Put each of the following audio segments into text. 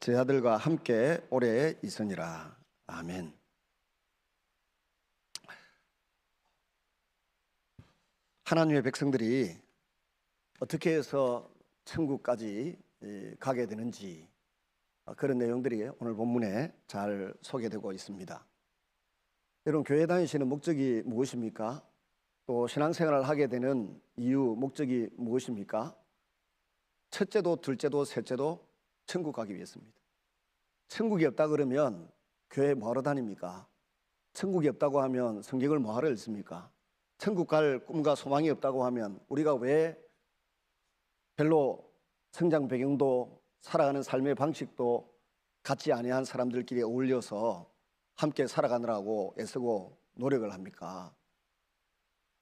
제 아들과 함께 오래 있으니라. 아멘. 하나님의 백성들이 어떻게 해서 천국까지 가게 되는지, 그런 내용들이 오늘 본문에 잘 소개되고 있습니다. 여러분, 교회 다니시는 목적이 무엇입니까? 또 신앙생활을 하게 되는 이유, 목적이 무엇입니까? 첫째도 둘째도 셋째도 천국 가기 위해서입니다. 천국이 없다 그러면 교회 뭐하러 다닙니까? 천국이 없다고 하면 성경을 뭐하러 읽습니까? 천국 갈 꿈과 소망이 없다고 하면 우리가 왜 별로 성장 배경도 살아가는 삶의 방식도 같지 아니한 사람들끼리 어울려서 함께 살아가느라고 애쓰고 노력을 합니까?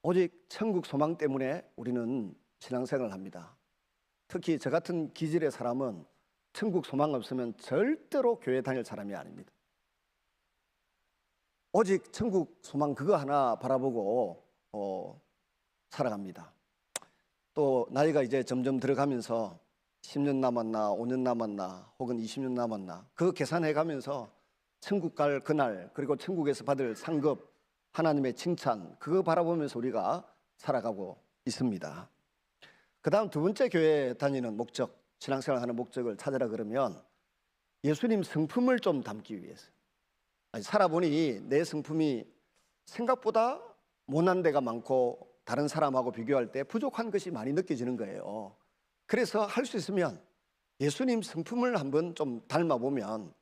오직 천국 소망 때문에 우리는 신앙생활을 합니다. 특히 저 같은 기질의 사람은 천국 소망 없으면 절대로 교회 다닐 사람이 아닙니다. 오직 천국 소망 그거 하나 바라보고 살아갑니다. 또 나이가 이제 점점 들어가면서 10년 남았나 5년 남았나 혹은 20년 남았나 그거 계산해 가면서 천국 갈 그날, 그리고 천국에서 받을 상급, 하나님의 칭찬, 그거 바라보면서 우리가 살아가고 있습니다. 그 다음 두 번째 교회 다니는 목적, 신앙생활 하는 목적을 찾으라 그러면 예수님 성품을 좀 담기 위해서. 살아보니 내 성품이 생각보다 못난 데가 많고 다른 사람하고 비교할 때 부족한 것이 많이 느껴지는 거예요. 그래서 할 수 있으면 예수님 성품을 한번 좀 닮아보면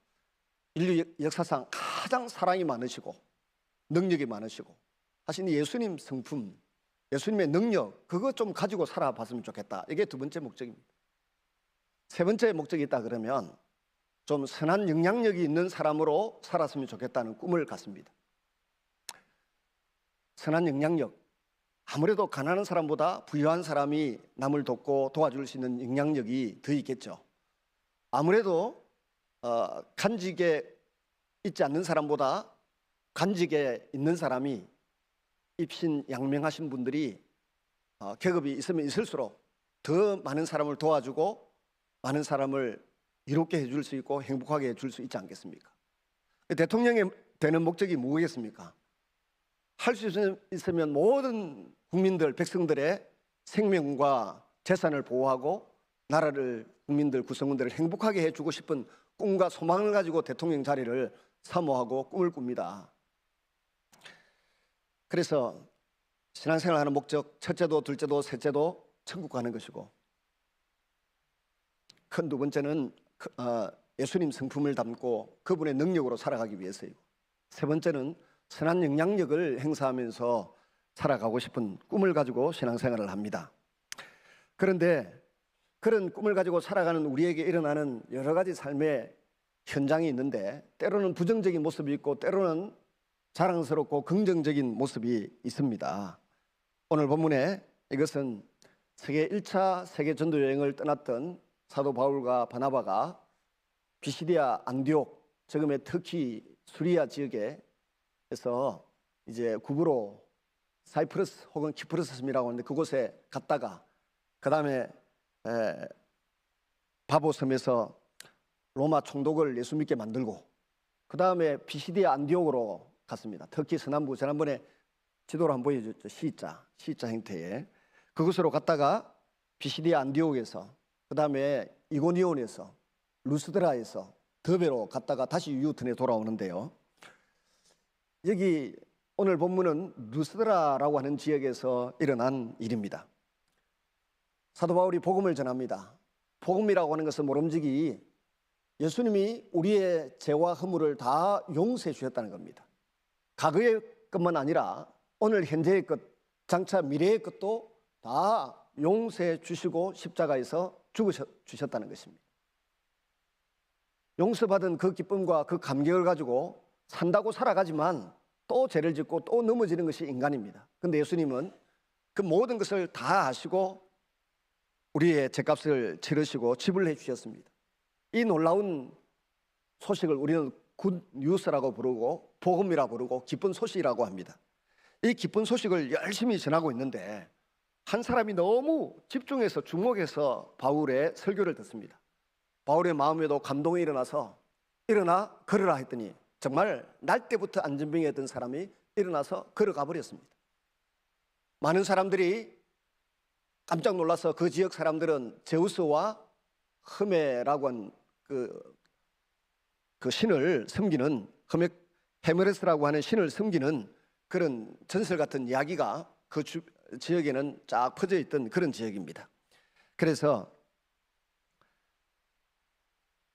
인류 역사상 가장 사랑이 많으시고 능력이 많으시고 하신 예수님 성품, 예수님의 능력, 그거 좀 가지고 살아봤으면 좋겠다. 이게 두 번째 목적입니다. 세 번째 목적이 있다 그러면 좀 선한 영향력이 있는 사람으로 살았으면 좋겠다는 꿈을 갖습니다. 선한 영향력, 아무래도 가난한 사람보다 부유한 사람이 남을 돕고 도와줄 수 있는 영향력이 더 있겠죠. 아무래도 간직에 있지 않는 사람보다 간직에 있는 사람이 입신양명하신 분들이 계급이 있으면 있을수록 더 많은 사람을 도와주고 많은 사람을 이롭게 해줄 수 있고 행복하게 해줄 수 있지 않겠습니까? 대통령이 되는 목적이 뭐겠습니까? 할 수 있으면 모든 국민들, 백성들의 생명과 재산을 보호하고 나라를, 국민들, 구성원들을 행복하게 해주고 싶은 꿈과 소망을 가지고 대통령 자리를 사모하고 꿈을 꿉니다. 그래서 신앙생활 하는 목적, 첫째도 둘째도 셋째도 천국 가는 것이고, 큰 두 번째는 예수님 성품을 담고 그분의 능력으로 살아가기 위해서이고, 세 번째는 선한 영향력을 행사하면서 살아가고 싶은 꿈을 가지고 신앙생활을 합니다. 그런데 그런 꿈을 가지고 살아가는 우리에게 일어나는 여러 가지 삶의 현장이 있는데 때로는 부정적인 모습이 있고 때로는 자랑스럽고 긍정적인 모습이 있습니다. 오늘 본문에 이것은 세계 1차 세계 전도 여행을 떠났던 사도 바울과 바나바가 비시디아 안디옥, 지금의 터키 수리아 지역에서 이제 구부로 사이프러스 혹은 키프러스 섬이라고 하는데 그곳에 갔다가 그 다음에 바보섬에서 로마 총독을 예수 믿게 만들고 그 다음에 비시디아 안디옥으로 갔습니다. 터키 서남부, 지난번에 지도로 한번 보여줬죠. C자 형태의 그곳으로 갔다가 비시디아 안디옥에서 그 다음에 이고니온에서 루스드라에서 더베로 갔다가 다시 유턴에 돌아오는데요. 여기 오늘 본문은 루스드라라고 하는 지역에서 일어난 일입니다. 사도 바울이 복음을 전합니다. 복음이라고 하는 것은 모름지기 예수님이 우리의 죄와 허물을 다 용서해 주셨다는 겁니다. 과거의 것만 아니라 오늘 현재의 것, 장차 미래의 것도 다 용서해 주시고 십자가에서 죽으셨다는 것입니다. 용서받은 그 기쁨과 그 감격을 가지고 산다고 살아가지만 또 죄를 짓고 또 넘어지는 것이 인간입니다. 그런데 예수님은 그 모든 것을 다 아시고 우리의 죄값을 치르시고 지불해 주셨습니다. 이 놀라운 소식을 우리는 굿 뉴스라고 부르고 복음이라고 부르고 기쁜 소식이라고 합니다. 이 기쁜 소식을 열심히 전하고 있는데 한 사람이 너무 집중해서 주목해서 바울의 설교를 듣습니다. 바울의 마음에도 감동이 일어나서 일어나 걸으라 했더니 정말 날 때부터 안전병이었던 사람이 일어나서 걸어가 버렸습니다. 많은 사람들이 깜짝 놀라서 그 지역 사람들은 제우스와 흐메라고 한 그 신을 섬기는 헤메레스라고 하는 신을 섬기는 그런 전설 같은 이야기가 그 지역에는 쫙 퍼져 있던 그런 지역입니다. 그래서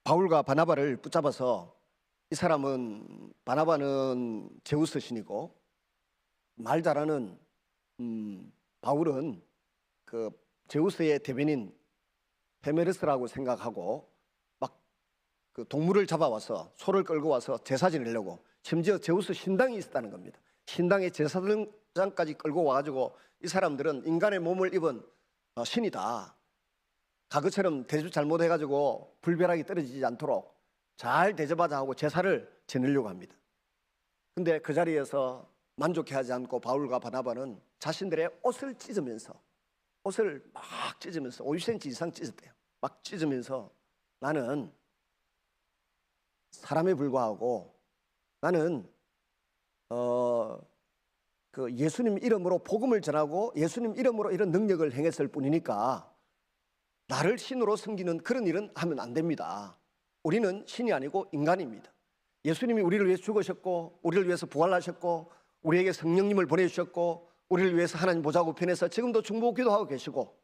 바울과 바나바를 붙잡아서 이 사람은 바나바는 제우스 신이고 말 잘하는 바울은 그 제우스의 대변인 헤메레스라고 생각하고 막 그 동물을 잡아와서 소를 끌고 와서 제사 지내려고, 심지어 제우스 신당이 있었다는 겁니다. 신당의 제사장까지 끌고 와가지고 이 사람들은 인간의 몸을 입은 신이다, 가그처럼 대접 잘못해가지고 불벼락이 떨어지지 않도록 잘 대접하자 하고 제사를 지내려고 합니다. 근데 그 자리에서 만족해하지 않고 바울과 바나바는 자신들의 옷을 찢으면서 50cm 이상 찢었대요. 막 찢으면서 나는 사람에 불과하고 나는 그 예수님 이름으로 복음을 전하고 예수님 이름으로 이런 능력을 행했을 뿐이니까 나를 신으로 섬기는 그런 일은 하면 안 됩니다. 우리는 신이 아니고 인간입니다. 예수님이 우리를 위해서 죽으셨고 우리를 위해서 부활하셨고 우리에게 성령님을 보내주셨고 우리를 위해서 하나님 보좌 우편에서 지금도 중보 기도하고 계시고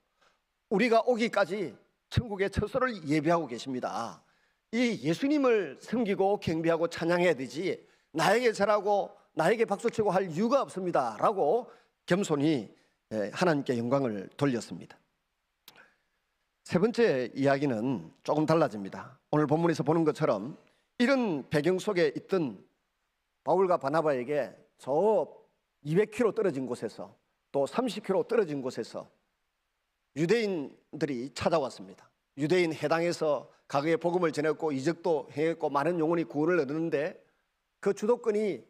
우리가 오기까지 천국의 처소를 예비하고 계십니다. 이 예수님을 섬기고 경배하고 찬양해야 되지 나에게 잘하고 나에게 박수치고 할 이유가 없습니다 라고 겸손히 하나님께 영광을 돌렸습니다. 세 번째 이야기는 조금 달라집니다. 오늘 본문에서 보는 것처럼 이런 배경 속에 있던 바울과 바나바에게 저 200km 떨어진 곳에서 또 30km 떨어진 곳에서 유대인들이 찾아왔습니다. 유대인 해당에서 가그의 복음을 전했고 이적도 행했고 많은 영혼이 구원을 얻었는데 그 주도권이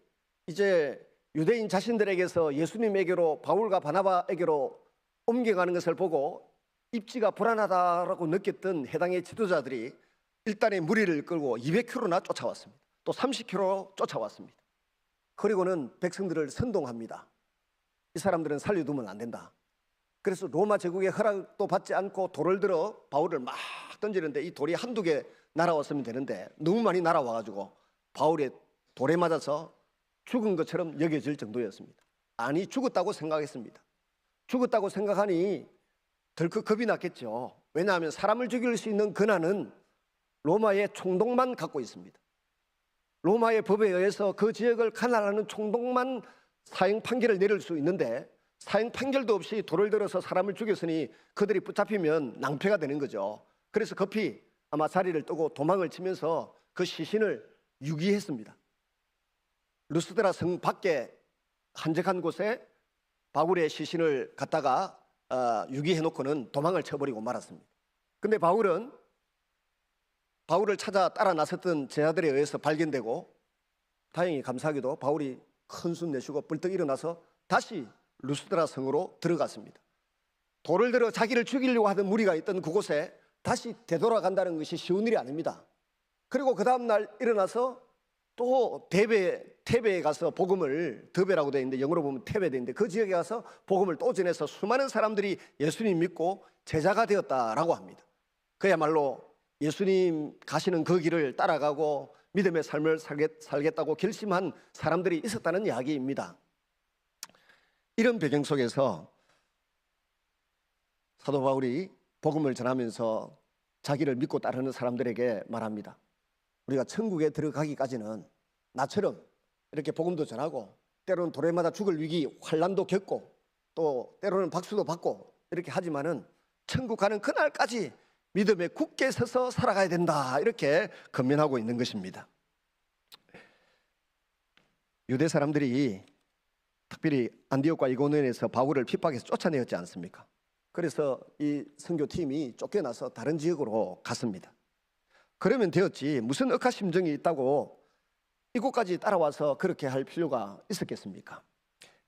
이제 유대인 자신들에게서 예수님에게로 바울과 바나바에게로 옮겨가는 것을 보고 입지가 불안하다라고 느꼈던 해당의 지도자들이 일단의 무리를 끌고 200km나 쫓아왔습니다. 또 30km 쫓아왔습니다. 그리고는 백성들을 선동합니다. 이 사람들은 살려두면 안 된다. 그래서 로마 제국의 허락도 받지 않고 돌을 들어 바울을 막 던지는데 이 돌이 한두 개 날아왔으면 되는데 너무 많이 날아와가지고 바울의 돌에 맞아서 죽은 것처럼 여겨질 정도였습니다. 아니 죽었다고 생각했습니다. 죽었다고 생각하니 덜컥 겁이 났겠죠. 왜냐하면 사람을 죽일 수 있는 권한은 로마의 총독만 갖고 있습니다. 로마의 법에 의해서 그 지역을 관할하는 총독만 사형 판결을 내릴 수 있는데 사형 판결도 없이 돌을 들어서 사람을 죽였으니 그들이 붙잡히면 낭패가 되는 거죠. 그래서 급히 아마 자리를 뜨고 도망을 치면서 그 시신을 유기했습니다. 루스드라 성 밖에 한적한 곳에 바울의 시신을 갖다가 유기해놓고는 도망을 쳐버리고 말았습니다. 근데 바울을 찾아 따라 나섰던 제자들에 의해서 발견되고 다행히 감사하게도 바울이 큰 숨 내쉬고 벌떡 일어나서 다시 루스드라 성으로 들어갔습니다. 돌을 들어 자기를 죽이려고 하던 무리가 있던 그곳에 다시 되돌아간다는 것이 쉬운 일이 아닙니다. 그리고 그 다음날 일어나서 또 테베에 가서 복음을, 더베라고 되어 있는데 영어로 보면 테베 되어 있는데 그 지역에 가서 복음을 또 전해서 수많은 사람들이 예수님 믿고 제자가 되었다라고 합니다. 그야말로 예수님 가시는 그 길을 따라가고 믿음의 삶을 살겠다고 결심한 사람들이 있었다는 이야기입니다. 이런 배경 속에서 사도 바울이 복음을 전하면서 자기를 믿고 따르는 사람들에게 말합니다. 우리가 천국에 들어가기까지는 나처럼 이렇게 복음도 전하고 때로는 도래마다 죽을 위기, 환난도 겪고 또 때로는 박수도 받고 이렇게 하지만은 천국 가는 그날까지 믿음에 굳게 서서 살아가야 된다, 이렇게 권면하고 있는 것입니다. 유대 사람들이 특별히 안디옥과 이고니온에서 바울을 핍박해서 쫓아내었지 않습니까? 그래서 이 선교팀이 쫓겨나서 다른 지역으로 갔습니다. 그러면 되었지 무슨 억하심정이 있다고 이곳까지 따라와서 그렇게 할 필요가 있었겠습니까?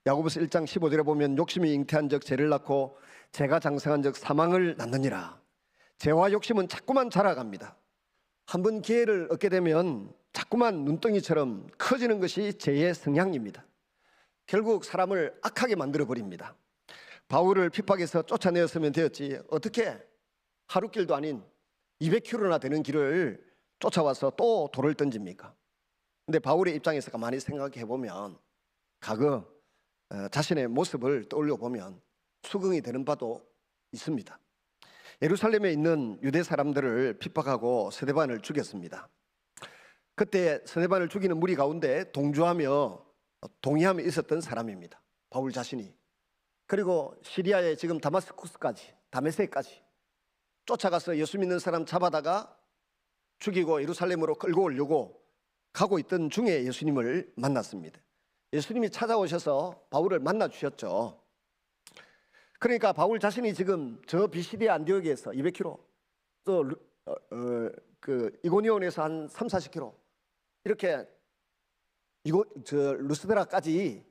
야고보서 1장 15절에 보면 욕심이 잉태한 적 죄를 낳고 죄가 장성한 적 사망을 낳느니라. 죄와 욕심은 자꾸만 자라갑니다. 한번 기회를 얻게 되면 자꾸만 눈덩이처럼 커지는 것이 죄의 성향입니다. 결국 사람을 악하게 만들어 버립니다. 바울을 핍박해서 쫓아내었으면 되었지 어떻게 하루길도 아닌 200km나 되는 길을 쫓아와서 또 돌을 던집니까? 근데 바울의 입장에서 가만히 생각해 보면 과거 자신의 모습을 떠올려 보면 수긍이 되는 바도 있습니다. 예루살렘에 있는 유대 사람들을 핍박하고 스데반을 죽였습니다. 그때 스데반을 죽이는 무리 가운데 동조하며 동의하며 있었던 사람입니다. 바울 자신이. 그리고 시리아의 지금 다메섹까지 쫓아가서 예수 믿는 사람 잡아다가 죽이고 예루살렘으로 끌고 오려고 가고 있던 중에 예수님을 만났습니다. 예수님이 찾아오셔서 바울을 만나 주셨죠. 그러니까 바울 자신이 지금 저 비시디아 안디옥에서 200km, 또 이고니온에서 한 3, 40km 이렇게 루스드라까지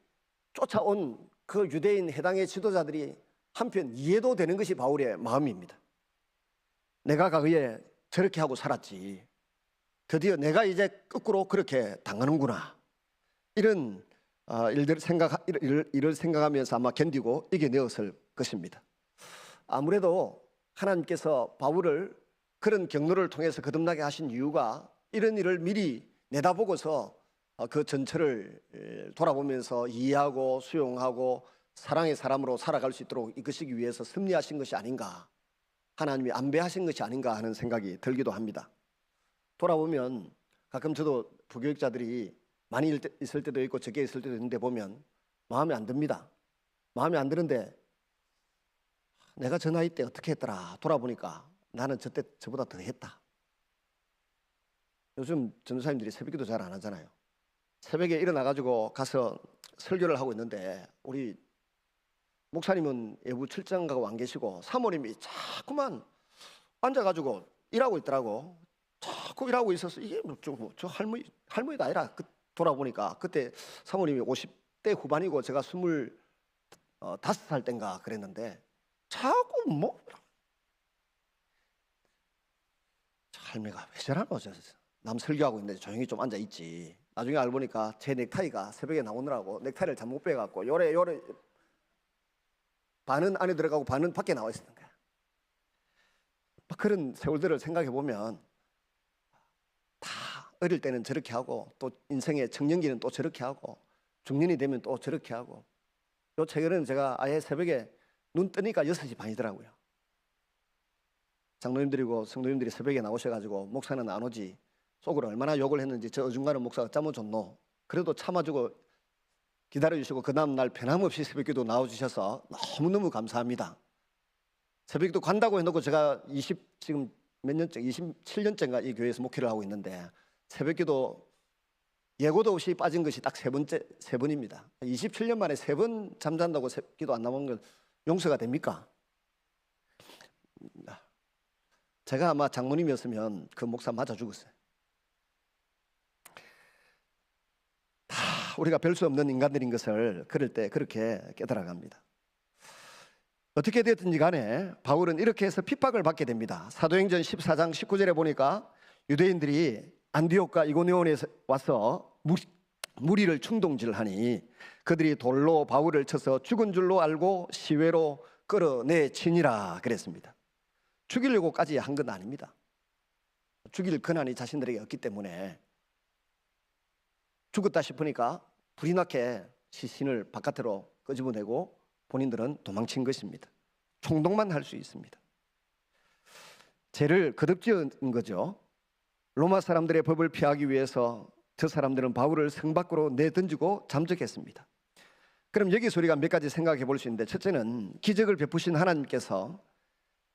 쫓아온 그 유대인 해당의 지도자들이 한편 이해도 되는 것이 바울의 마음입니다. 내가 과거에 저렇게 하고 살았지. 드디어 내가 이제 거꾸로 그렇게 당하는구나. 이런 일을 생각하면서 아마 견디고 이겨내었을 것입니다. 아무래도 하나님께서 바울을 그런 경로를 통해서 거듭나게 하신 이유가 이런 일을 미리 내다보고서 그 전체를 돌아보면서 이해하고 수용하고 사랑의 사람으로 살아갈 수 있도록 이끄시기 위해서 섭리하신 것이 아닌가, 하나님이 안배하신 것이 아닌가 하는 생각이 들기도 합니다. 돌아보면 가끔 저도 부교육자들이 많이 있을 때도 있고 적게 있을 때도 있는데 보면 마음에 안 듭니다. 마음에 안 드는데 내가 저 나이 때 어떻게 했더라 돌아보니까 나는 저때 저보다 더 했다. 요즘 전도사님들이 새벽기도 잘 안 하잖아요. 새벽에 일어나가지고 가서 설교를 하고 있는데 우리 목사님은 외부 출장 가고 안 계시고 사모님이 자꾸만 앉아가지고 일하고 있더라고. 자꾸 일하고 있어서 이게 저 할머니가 아니라 돌아보니까 그때 사모님이 50대 후반이고 제가 25살 땐가 그랬는데 자꾸 할머니가 왜 저러노? 남 설교하고 있는데 조용히 좀 앉아있지. 나중에 알고 보니까 제 넥타이가 새벽에 나오느라고 넥타이를 잘못 빼갖고 요래 반은 안에 들어가고 반은 밖에 나와 있었던 거야. 그런 세월들을 생각해 보면 다 어릴 때는 저렇게 하고 또 인생의 청년기는 또 저렇게 하고 중년이 되면 또 저렇게 하고 요 최근에는 제가 아예 새벽에 눈 뜨니까 6시 반이더라고요. 장로님들이고 성도님들이 새벽에 나오셔가지고 목사는 안 오지 속으로 얼마나 욕을 했는지 저 어중간한 목사가 짬을 줬노. 그래도 참아주고 기다려주시고 그 다음날 변함없이 새벽기도 나와주셔서 너무너무 감사합니다. 새벽기도 간다고 해놓고 제가 지금 몇 년째 27년째인가 이 교회에서 목회를 하고 있는데 새벽기도 예고도 없이 빠진 것이 딱 세 번입니다. 27년 만에 3번 잠잔다고 새벽기도 안 나온 건 용서가 됩니까? 제가 아마 장모님이었으면 그 목사 맞아 죽었어요. 다 우리가 별 수 없는 인간들인 것을 그럴 때 그렇게 깨달아갑니다. 어떻게 되었든지 간에 바울은 이렇게 해서 핍박을 받게 됩니다. 사도행전 14장 19절에 보니까 유대인들이 안디옥과 이고니온에 와서 무리를 충동질하니 그들이 돌로 바울을 쳐서 죽은 줄로 알고 시외로 끌어내치니라 그랬습니다. 죽이려고까지 한 건 아닙니다. 죽일 권한이 자신들에게 없기 때문에 죽었다 싶으니까 불이 나게 시신을 바깥으로 끄집어내고 본인들은 도망친 것입니다. 총동만 할 수 있습니다. 죄를 거듭지은 거죠. 로마 사람들의 법을 피하기 위해서 저 사람들은 바울을 성 밖으로 내던지고 잠적했습니다. 그럼 여기서 우리가 몇 가지 생각해 볼 수 있는데, 첫째는 기적을 베푸신 하나님께서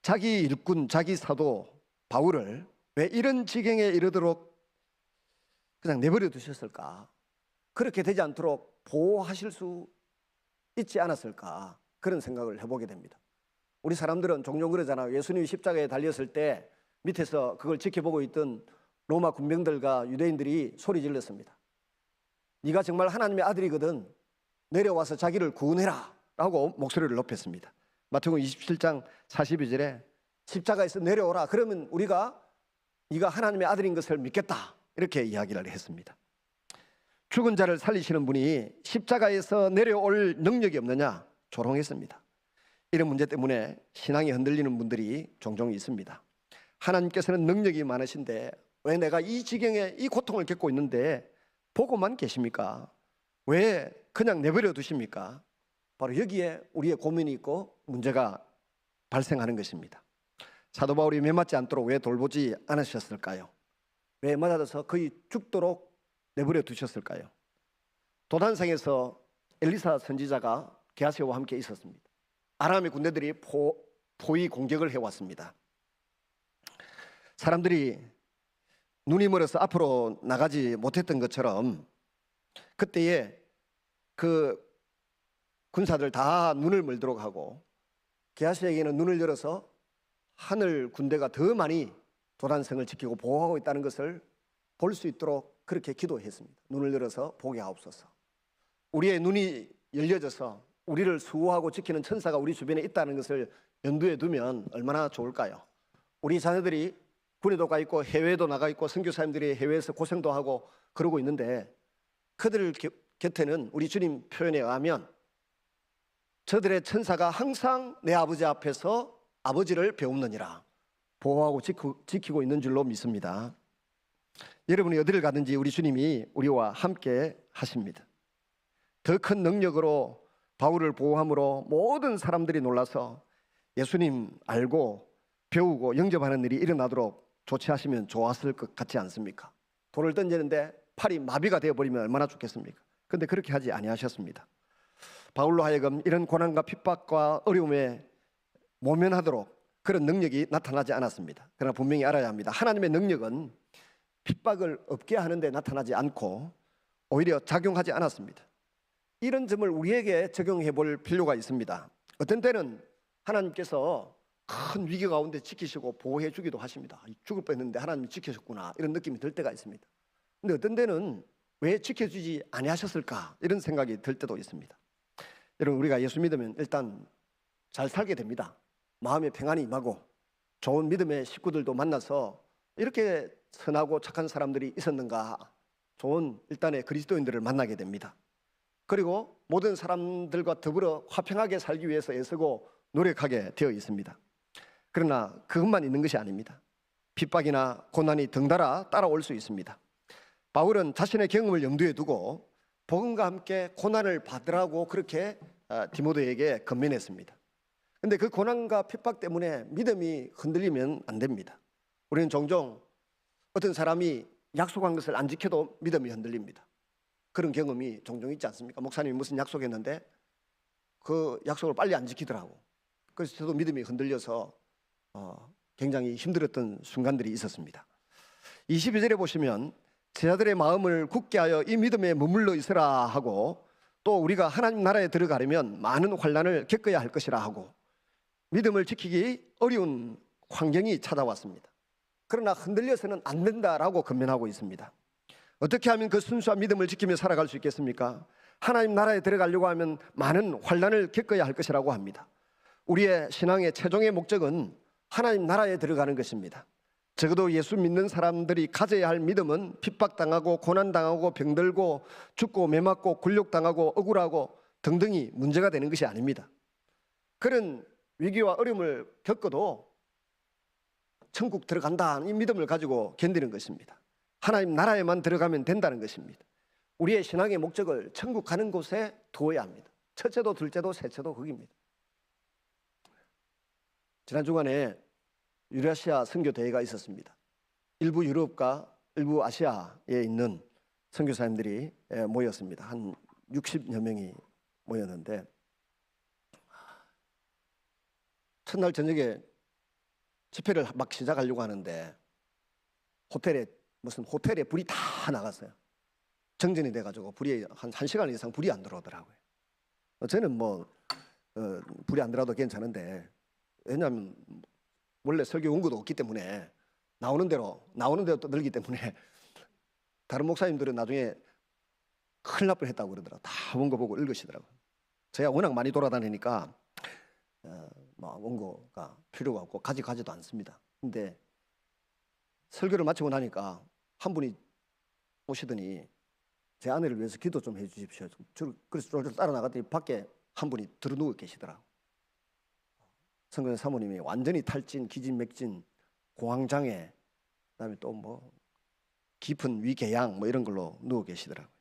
자기 일꾼, 자기 사도 바울을 왜 이런 지경에 이르도록 그냥 내버려 두셨을까? 그렇게 되지 않도록 보호하실 수 있지 않았을까? 그런 생각을 해보게 됩니다. 우리 사람들은 종종 그러잖아요. 예수님이 십자가에 달렸을 때 밑에서 그걸 지켜보고 있던 로마 군병들과 유대인들이 소리 질렀습니다. 네가 정말 하나님의 아들이거든 내려와서 자기를 구원해라 라고 목소리를 높였습니다. 마태복음 27장 42절에 십자가에서 내려오라. 그러면 우리가 네가 하나님의 아들인 것을 믿겠다, 이렇게 이야기를 했습니다. 죽은 자를 살리시는 분이 십자가에서 내려올 능력이 없느냐 조롱했습니다. 이런 문제 때문에 신앙이 흔들리는 분들이 종종 있습니다. 하나님께서는 능력이 많으신데 왜 내가 이 지경에 이 고통을 겪고 있는데 보고만 계십니까? 왜 그냥 내버려 두십니까? 바로 여기에 우리의 고민이 있고 문제가 발생하는 것입니다. 사도 바울이 매 맞지 않도록 왜 돌보지 않으셨을까요? 왜 맞아서 거의 죽도록 내버려 두셨을까요? 도단성에서 엘리사 선지자가 게하시와 함께 있었습니다. 아람의 군대들이 포위 공격을 해왔습니다. 사람들이 눈이 멀어서 앞으로 나가지 못했던 것처럼 그때에 그 군사들 다 눈을 멀도록 하고 게하시에게는 눈을 열어서 하늘 군대가 더 많이 도단성을 지키고 보호하고 있다는 것을 볼 수 있도록 그렇게 기도했습니다. 눈을 열어서 보게 하옵소서. 우리의 눈이 열려져서 우리를 수호하고 지키는 천사가 우리 주변에 있다는 것을 염두에 두면 얼마나 좋을까요? 우리 자녀들이 군에도 가 있고 해외에도 나가 있고 선교사님들이 해외에서 고생도 하고 그러고 있는데 그들 곁에는 우리 주님 표현에 의하면 저들의 천사가 항상 내 아버지 앞에서 아버지를 배웁느니라 보호하고 지키고 있는 줄로 믿습니다. 여러분이 어디를 가든지 우리 주님이 우리와 함께 하십니다. 더 큰 능력으로 바울을 보호함으로 모든 사람들이 놀라서 예수님 알고 배우고 영접하는 일이 일어나도록 조치하시면 좋았을 것 같지 않습니까? 돌을 던지는데 팔이 마비가 되어버리면 얼마나 좋겠습니까? 그런데 그렇게 하지 아니하셨습니다. 바울로 하여금 이런 고난과 핍박과 어려움에 모면하도록 그런 능력이 나타나지 않았습니다. 그러나 분명히 알아야 합니다. 하나님의 능력은 핍박을 없게 하는데 나타나지 않고 오히려 작용하지 않았습니다. 이런 점을 우리에게 적용해 볼 필요가 있습니다. 어떤 때는 하나님께서 큰 위기 가운데 지키시고 보호해 주기도 하십니다. 죽을 뻔했는데 하나님이 지켜줬구나, 이런 느낌이 들 때가 있습니다. 근데 어떤 때는 왜 지켜주지 아니하셨을까, 이런 생각이 들 때도 있습니다. 여러분, 우리가 예수 믿으면 일단 잘 살게 됩니다. 마음에 평안이 임하고 좋은 믿음의 식구들도 만나서 이렇게 선하고 착한 사람들이 있었는가, 좋은 일단의 그리스도인들을 만나게 됩니다. 그리고 모든 사람들과 더불어 화평하게 살기 위해서 애쓰고 노력하게 되어 있습니다. 그러나 그것만 있는 것이 아닙니다. 핍박이나 고난이 덩달아 따라올 수 있습니다. 바울은 자신의 경험을 염두에 두고 복음과 함께 고난을 받으라고 그렇게 디모데에게 권면했습니다. 그런데 그 고난과 핍박 때문에 믿음이 흔들리면 안 됩니다. 우리는 종종 어떤 사람이 약속한 것을 안 지켜도 믿음이 흔들립니다. 그런 경험이 종종 있지 않습니까? 목사님이 무슨 약속했는데 그 약속을 빨리 안 지키더라고. 그래서 저도 믿음이 흔들려서 굉장히 힘들었던 순간들이 있었습니다. 22절에 보시면 제자들의 마음을 굳게 하여 이 믿음에 머물러 있으라 하고, 또 우리가 하나님 나라에 들어가려면 많은 환난을 겪어야 할 것이라 하고, 믿음을 지키기 어려운 환경이 찾아왔습니다. 그러나 흔들려서는 안 된다라고 권면하고 있습니다. 어떻게 하면 그 순수한 믿음을 지키며 살아갈 수 있겠습니까? 하나님 나라에 들어가려고 하면 많은 환난을 겪어야 할 것이라고 합니다. 우리의 신앙의 최종의 목적은 하나님 나라에 들어가는 것입니다. 적어도 예수 믿는 사람들이 가져야 할 믿음은 핍박당하고 고난당하고 병들고 죽고 매맞고 굴욕당하고 억울하고 등등이 문제가 되는 것이 아닙니다. 그런 위기와 어려움을 겪어도 천국 들어간다는 이 믿음을 가지고 견디는 것입니다. 하나님 나라에만 들어가면 된다는 것입니다. 우리의 신앙의 목적을 천국 가는 곳에 두어야 합니다. 첫째도 둘째도 셋째도 거기입니다. 지난 주간에 유라시아 선교 대회가 있었습니다. 일부 유럽과 일부 아시아에 있는 선교사님들이 모였습니다. 한 60여 명이 모였는데, 첫날 저녁에 집회를 막 시작하려고 하는데 무슨 호텔에 불이 다 나갔어요. 정전이 돼가지고 불이 한 1시간 이상 불이 안 들어오더라고요. 저는 불이 안 들어와도 괜찮은데, 왜냐하면 원래 설교 원고도 없기 때문에 나오는 대로 또 늘기 때문에 다른 목사님들은 나중에 큰일 날 뻔했다고 그러더라고요. 다 원고 보고 읽으시더라고요. 제가 워낙 많이 돌아다니니까 원고가 필요가 없고 가지도 않습니다. 근데 설교를 마치고 나니까 한 분이 오시더니 제 아내를 위해서 기도 좀 해주십시오. 그래서 쫄쫄 따라 나갔더니 밖에 한 분이 들어 누워 계시더라고. 성근 사모님이 완전히 탈진, 기진맥진, 공황장애, 그다음에 또 뭐 깊은 위궤양 뭐 이런 걸로 누워 계시더라고요.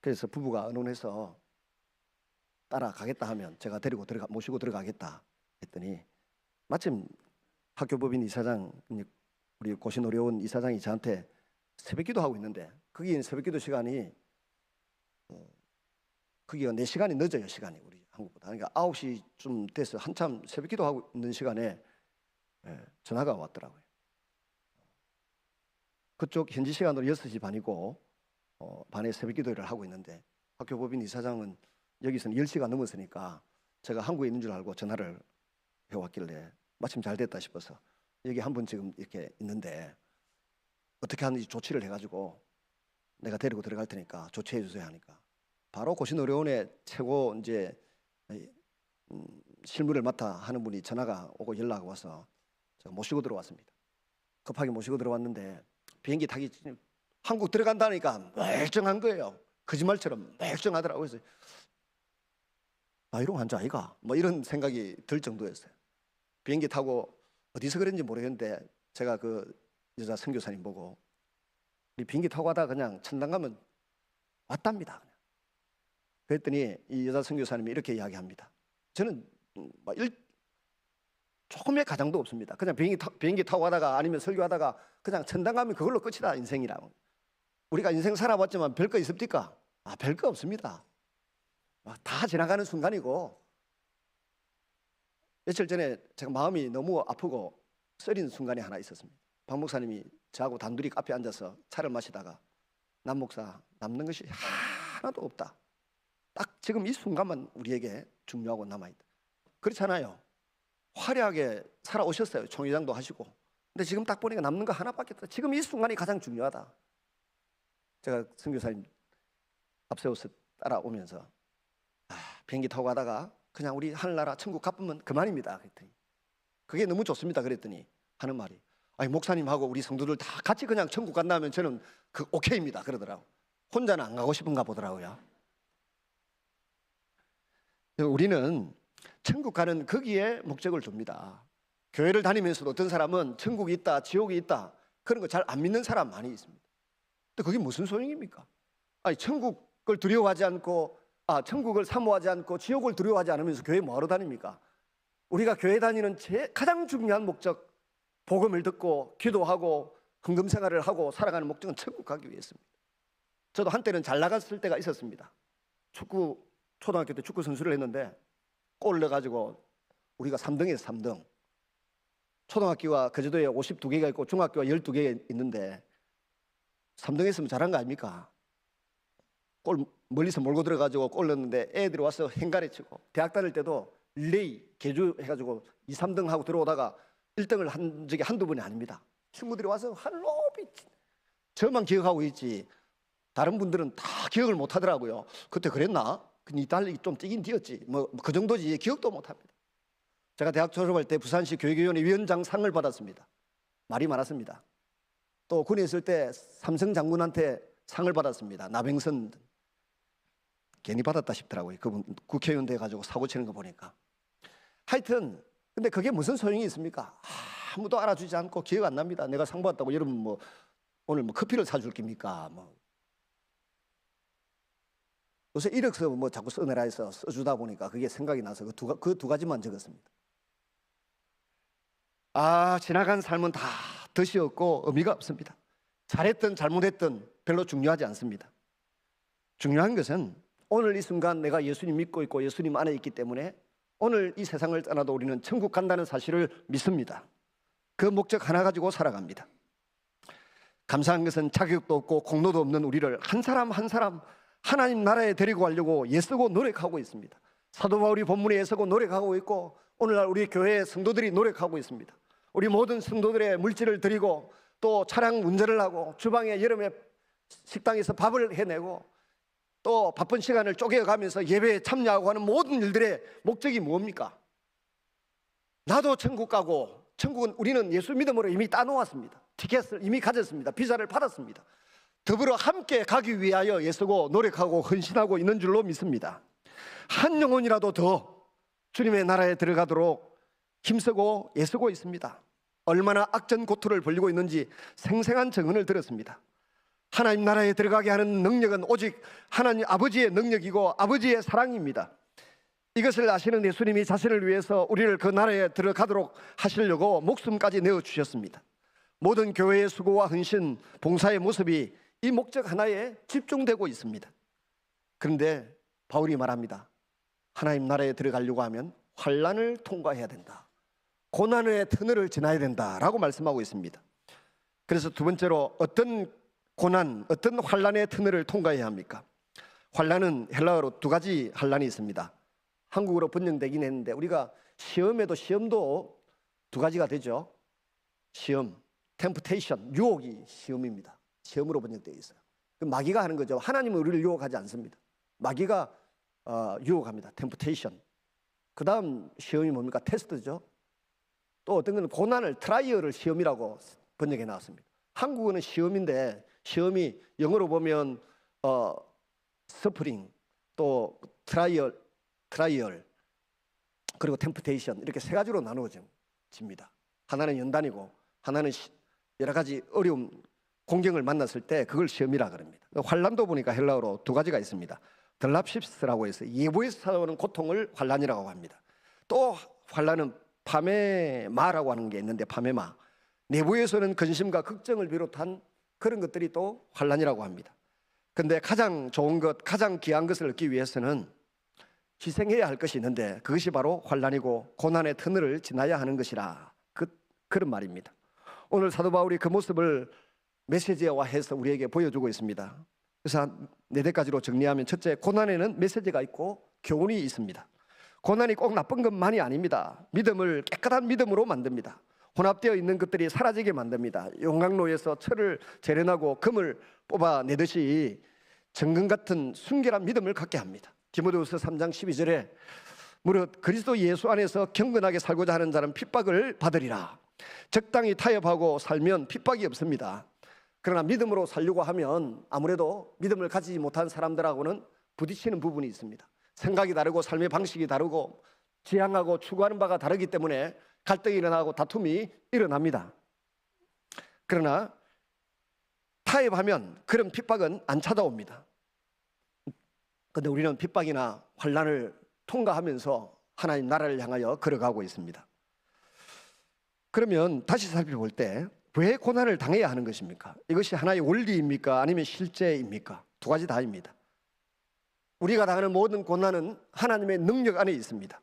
그래서 부부가 의논해서 따라가겠다 하면 제가 데리고 모시고 들어가겠다 했더니 마침 학교법인 이사장, 우리 고신어려운 이사장이 저한테 새벽기도 하고 있는데 거기 새벽기도 시간이 거기가 4시간이 늦어요. 시간이 우리 한국보다. 그러니까 9시쯤 돼서 한참 새벽기도 하고 있는 시간에 전화가 왔더라고요. 그쪽 현지 시간으로 6시 반이고 반에 새벽기도를 하고 있는데 학교법인 이사장은 여기서는 10시가 넘었으니까 제가 한국에 있는 줄 알고 전화를 해왔길래 마침 잘 됐다 싶어서 여기 한 분 지금 이렇게 있는데 어떻게 하는지 조치를 해가지고 내가 데리고 들어갈 테니까 조치해 주세요 하니까 바로 고신의료원의 최고 이제 실무를 맡아 하는 분이 전화가 오고 연락이 와서 제가 모시고 들어왔습니다. 급하게 모시고 들어왔는데 비행기 타기 한국 들어간다니까 멀쩡한 거예요. 거짓말처럼 멀쩡하더라고요. 그래서 이런 환자 아이가? 뭐 이런 생각이 들 정도였어요. 비행기 타고 어디서 그런지 모르겠는데 제가 그 여자 선교사님 보고 우리 비행기 타고 가다가 그냥 천당 가면 왔답니다. 그냥. 그랬더니 이 여자 선교사님이 이렇게 이야기합니다. 저는 조금의 가장도 없습니다. 그냥 비행기 타고 가다가 아니면 설교하다가 그냥 천당 가면 그걸로 끝이다 인생이라고. 우리가 인생 살아봤지만 별거 있습니까? 별거 없습니다. 다 지나가는 순간이고 며칠 전에 제가 마음이 너무 아프고 쓰린 순간이 하나 있었습니다. 박 목사님이 저하고 단둘이 카페에 앉아서 차를 마시다가 남 목사 남는 것이 하나도 없다. 딱 지금 이 순간만 우리에게 중요하고 남아있다. 그렇잖아요. 화려하게 살아오셨어요. 총회장도 하시고. 근데 지금 딱 보니까 남는 거 하나밖에 없다. 지금 이 순간이 가장 중요하다. 제가 선교사님 앞세워서 따라오면서 비행기 타고 가다가 그냥 우리 하늘나라 천국 가보면 그만입니다. 그랬더니 그게 너무 좋습니다. 그랬더니 하는 말이 목사님하고 우리 성도들 다 같이 그냥 천국 간다 하면 저는 그 오케이입니다. 그러더라고. 혼자는 안 가고 싶은가 보더라고요. 우리는 천국 가는 거기에 목적을 줍니다. 교회를 다니면서도 어떤 사람은 천국이 있다, 지옥이 있다 그런 거 잘 안 믿는 사람 많이 있습니다. 근데 그게 무슨 소용입니까? 천국을 두려워하지 않고 천국을 사모하지 않고 지옥을 두려워하지 않으면서 교회 뭐하러 다닙니까? 우리가 교회 다니는 가장 중요한 목적, 복음을 듣고 기도하고 헌금 생활을 하고 살아가는 목적은 천국 가기 위해서입니다. 저도 한때는 잘 나갔을 때가 있었습니다. 초등학교 때 축구 선수를 했는데 골을 넣어가지고 우리가 3등에서 3등. 초등학교가 거제도에 52개가 있고 중학교가 12개 있는데 3등 했으면 잘한 거 아닙니까? 골 멀리서 몰고 들어가지고 골 넣었는데 애들이 와서 행가래 치고 대학 다닐 때도 릴레이 개주 해가지고 2, 3등 하고 들어오다가 1등을 한 적이 한두 번이 아닙니다. 친구들이 와서 하늘 높이 저만 기억하고 있지 다른 분들은 다 기억을 못 하더라고요. 그때 그랬나? 이 달리 좀 뛰긴 뛰었지. 뭐 그 정도지 기억도 못 합니다. 제가 대학 졸업할 때 부산시 교육위원회 위원장상을 받았습니다. 말이 많았습니다. 또 군에 있을 때 삼성 장군한테 상을 받았습니다. 나병선 괜히 받았다 싶더라고요. 그분 국회의원 돼가지고 사고 치는 거 보니까. 하여튼 근데 그게 무슨 소용이 있습니까? 아무도 알아주지 않고 기억 안 납니다. 내가 상 받았다고 여러분 오늘 커피를 사줄 깁니까? 요새 이력서 자꾸 써내라 해서 써주다 보니까 그게 생각이 나서 그 두 가지만 적었습니다. 지나간 삶은 다 덫이 없고 의미가 없습니다. 잘했든 잘못했든 별로 중요하지 않습니다. 중요한 것은 오늘 이 순간 내가 예수님 믿고 있고 예수님 안에 있기 때문에 오늘 이 세상을 떠나도 우리는 천국 간다는 사실을 믿습니다. 그 목적 하나 가지고 살아갑니다. 감사한 것은 자격도 없고 공로도 없는 우리를 한 사람 한 사람 하나님 나라에 데리고 가려고 애쓰고 노력하고 있습니다. 사도 바울이 본문에 애쓰고 노력하고 있고 오늘날 우리 교회의 성도들이 노력하고 있습니다. 우리 모든 성도들의 물질을 드리고 또 차량 운전을 하고 주방에 여름에 식당에서 밥을 해내고 또 바쁜 시간을 쪼개가면서 예배에 참여하고 하는 모든 일들의 목적이 뭡니까? 나도 천국 가고 천국은 우리는 예수 믿음으로 이미 따놓았습니다. 티켓을 이미 가졌습니다. 비자를 받았습니다. 더불어 함께 가기 위하여 애쓰고 노력하고 헌신하고 있는 줄로 믿습니다. 한 영혼이라도 더 주님의 나라에 들어가도록 힘쓰고 애쓰고 있습니다. 얼마나 악전고투를 벌이고 있는지 생생한 증언을 들었습니다. 하나님 나라에 들어가게 하는 능력은 오직 하나님 아버지의 능력이고 아버지의 사랑입니다. 이것을 아시는 예수님이 자신을 위해서 우리를 그 나라에 들어가도록 하시려고 목숨까지 내어주셨습니다. 모든 교회의 수고와 헌신, 봉사의 모습이 이 목적 하나에 집중되고 있습니다. 그런데 바울이 말합니다. 하나님 나라에 들어가려고 하면 환난을 통과해야 된다. 고난의 터널을 지나야 된다라고 말씀하고 있습니다. 그래서 두 번째로 어떤 고난, 어떤 환난의 터널을 통과해야 합니까? 환난은 헬라어로 두 가지 환난이 있습니다. 한국어로 번역되긴 했는데 우리가 시험도 두 가지가 되죠. 시험, temptation, 유혹이 시험입니다. 시험으로 번역되어 있어요. 마귀가 하는 거죠. 하나님은 우리를 유혹하지 않습니다. 마귀가 유혹합니다. temptation. 그 다음 시험이 뭡니까? 테스트죠. 또 어떤 건 고난을 트라이얼을 시험이라고 번역해 나왔습니다. 한국어는 시험인데 시험이 영어로 보면 서프링, 또 트라이얼 그리고 템프테이션 이렇게 세 가지로 나누어집니다. 하나는 연단이고 하나는 여러 가지 어려움 공경을 만났을 때 그걸 시험이라 그럽니다. 환난도 보니까 헬라어로 두 가지가 있습니다. 들랍십스라고 해서 예보에서 찾아오는 고통을 환난이라고 합니다. 또 환난은 파메마라고 하는 게 있는데 파메마, 내부에서는 근심과 걱정을 비롯한 그런 것들이 또 환난이라고 합니다. 그런데 가장 좋은 것, 가장 귀한 것을 얻기 위해서는 희생해야 할 것이 있는데 그것이 바로 환난이고 고난의 터널을 지나야 하는 것이라 그런 말입니다. 오늘 사도 바울이 그 모습을 메시지화해서 우리에게 보여주고 있습니다. 그래서 한 4대까지로 정리하면 첫째, 고난에는 메시지가 있고 교훈이 있습니다. 고난이 꼭 나쁜 것만이 아닙니다. 믿음을 깨끗한 믿음으로 만듭니다. 혼합되어 있는 것들이 사라지게 만듭니다. 용광로에서 철을 재련하고 금을 뽑아내듯이 정금 같은 순결한 믿음을 갖게 합니다. 디모데후서 3장 12절에 무릇 그리스도 예수 안에서 경건하게 살고자 하는 자는 핍박을 받으리라. 적당히 타협하고 살면 핍박이 없습니다. 그러나 믿음으로 살려고 하면 아무래도 믿음을 가지지 못한 사람들하고는 부딪히는 부분이 있습니다. 생각이 다르고 삶의 방식이 다르고 지향하고 추구하는 바가 다르기 때문에 갈등이 일어나고 다툼이 일어납니다. 그러나 타협하면 그런 핍박은 안 찾아옵니다. 그런데 우리는 핍박이나 환난을 통과하면서 하나님 나라를 향하여 걸어가고 있습니다. 그러면 다시 살펴볼 때 왜 고난을 당해야 하는 것입니까? 이것이 하나의 원리입니까? 아니면 실제입니까? 두 가지 다입니다. 우리가 당하는 모든 고난은 하나님의 능력 안에 있습니다.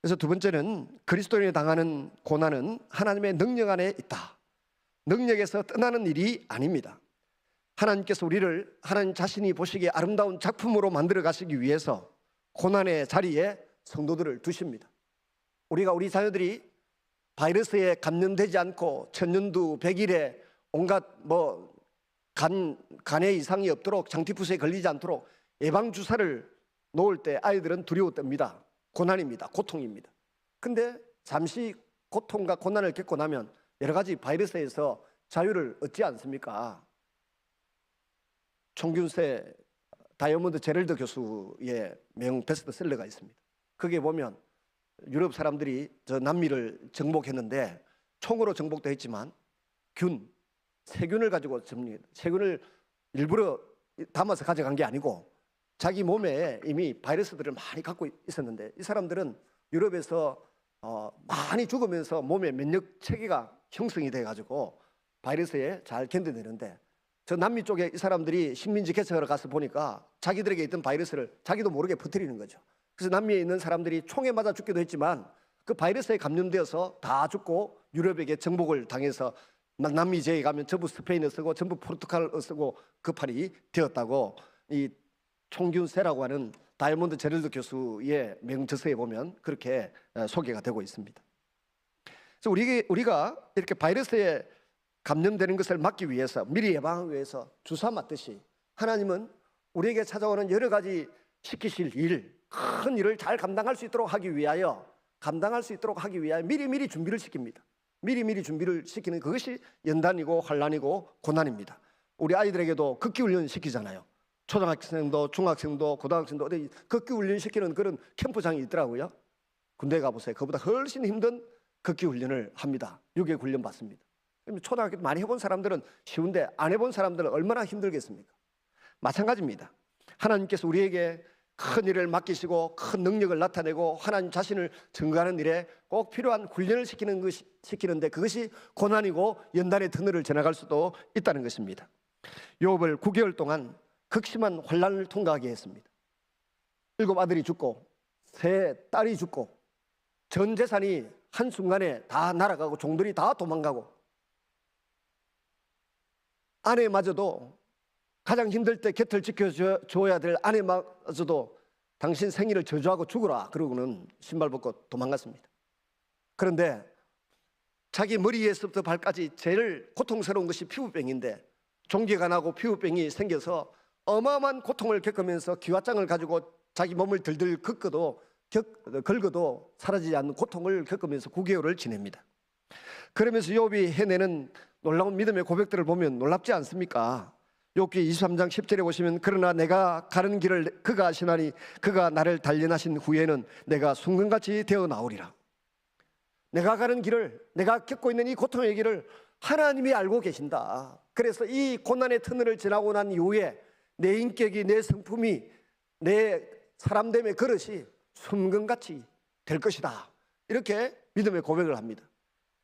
그래서 두 번째는 그리스도인이 당하는 고난은 하나님의 능력 안에 있다. 능력에서 떠나는 일이 아닙니다. 하나님께서 우리를 하나님 자신이 보시기에 아름다운 작품으로 만들어 가시기 위해서 고난의 자리에 성도들을 두십니다. 우리 자녀들이 바이러스에 감염되지 않고 천년두 백일에 온갖 간에 이상이 없도록 장티푸스에 걸리지 않도록 예방주사를 놓을 때 아이들은 두려워 떱니다. 고난입니다. 고통입니다. 근데 잠시 고통과 고난을 겪고 나면 여러 가지 바이러스에서 자유를 얻지 않습니까? 총균세 다이아몬드 제럴드 교수의 명 베스트셀러가 있습니다. 거기에 보면 유럽 사람들이 저 남미를 정복했는데 총으로 정복도 했지만 세균을 가지고 세균을 일부러 담아서 가져간 게 아니고 자기 몸에 이미 바이러스들을 많이 갖고 있었는데 이 사람들은 유럽에서 많이 죽으면서 몸에 면역 체계가 형성이 돼가지고 바이러스에 잘 견뎌내는데 저 남미 쪽에 이 사람들이 식민지 개척하러 가서 보니까 자기들에게 있던 바이러스를 자기도 모르게 퍼뜨리는 거죠. 그래서 남미에 있는 사람들이 총에 맞아 죽기도 했지만 그 바이러스에 감염되어서 다 죽고 유럽에게 정복을 당해서 남미 지역에 가면 전부 스페인어 쓰고 전부 포르투갈어 쓰고 그 판이 되었다고 이 총균세라고 하는 다이아몬드 제럴드 교수의 명저서에 보면 그렇게 소개가 되고 있습니다. 그래서 우리가 이렇게 바이러스에 감염되는 것을 막기 위해서 미리 예방하기 위해서 주사 맞듯이 하나님은 우리에게 찾아오는 여러 가지 시키실 큰 일을 잘 감당할 수 있도록 하기 위하여 미리미리 준비를 시킵니다. 미리미리 준비를 시키는 그것이 연단이고 환난이고 고난입니다. 우리 아이들에게도 극기 훈련 시키잖아요. 초등학생도 중학생도 고등학생도 어디 극기 훈련 시키는 그런 캠프장이 있더라고요. 군대 가보세요. 그보다 훨씬 힘든 극기 훈련을 합니다. 6개월 훈련 받습니다. 초등학교 많이 해본 사람들은 쉬운데 안 해본 사람들은 얼마나 힘들겠습니까? 마찬가지입니다. 하나님께서 우리에게 큰 일을 맡기시고 큰 능력을 나타내고 하나님 자신을 증거하는 일에 꼭 필요한 훈련을 시키는데 그것이 고난이고 연단의 터널을 지나갈 수도 있다는 것입니다. 욥을 9개월 동안 극심한 환난을 통과하게 했습니다. 7 아들이 죽고 3 딸이 죽고 전 재산이 한순간에 다 날아가고 종들이 다 도망가고 아내마저도 가장 힘들 때 곁을 지켜줘야 될 아내마저도 당신 생일을 저주하고 죽으라 그러고는 신발 벗고 도망갔습니다. 그런데 자기 머리에서부터 발까지 제일 고통스러운 것이 피부병인데 종기가 나고 피부병이 생겨서 어마어마한 고통을 겪으면서 기와장을 가지고 자기 몸을 들들 긁어도 사라지지 않는 고통을 겪으면서 9개월을 지냅니다. 그러면서 욥이 해내는 놀라운 믿음의 고백들을 보면 놀랍지 않습니까? 욥기 23장 10절에 보시면 그러나 내가 가는 길을 그가 아시나니 그가 나를 단련하신 후에는 내가 순금같이 되어 나오리라. 내가 가는 길을, 내가 겪고 있는 이 고통의 길을 하나님이 알고 계신다. 그래서 이 고난의 터널을 지나고 난 이후에 내 인격이, 내 성품이, 내 사람됨의 그릇이 순금같이 될 것이다. 이렇게 믿음의 고백을 합니다.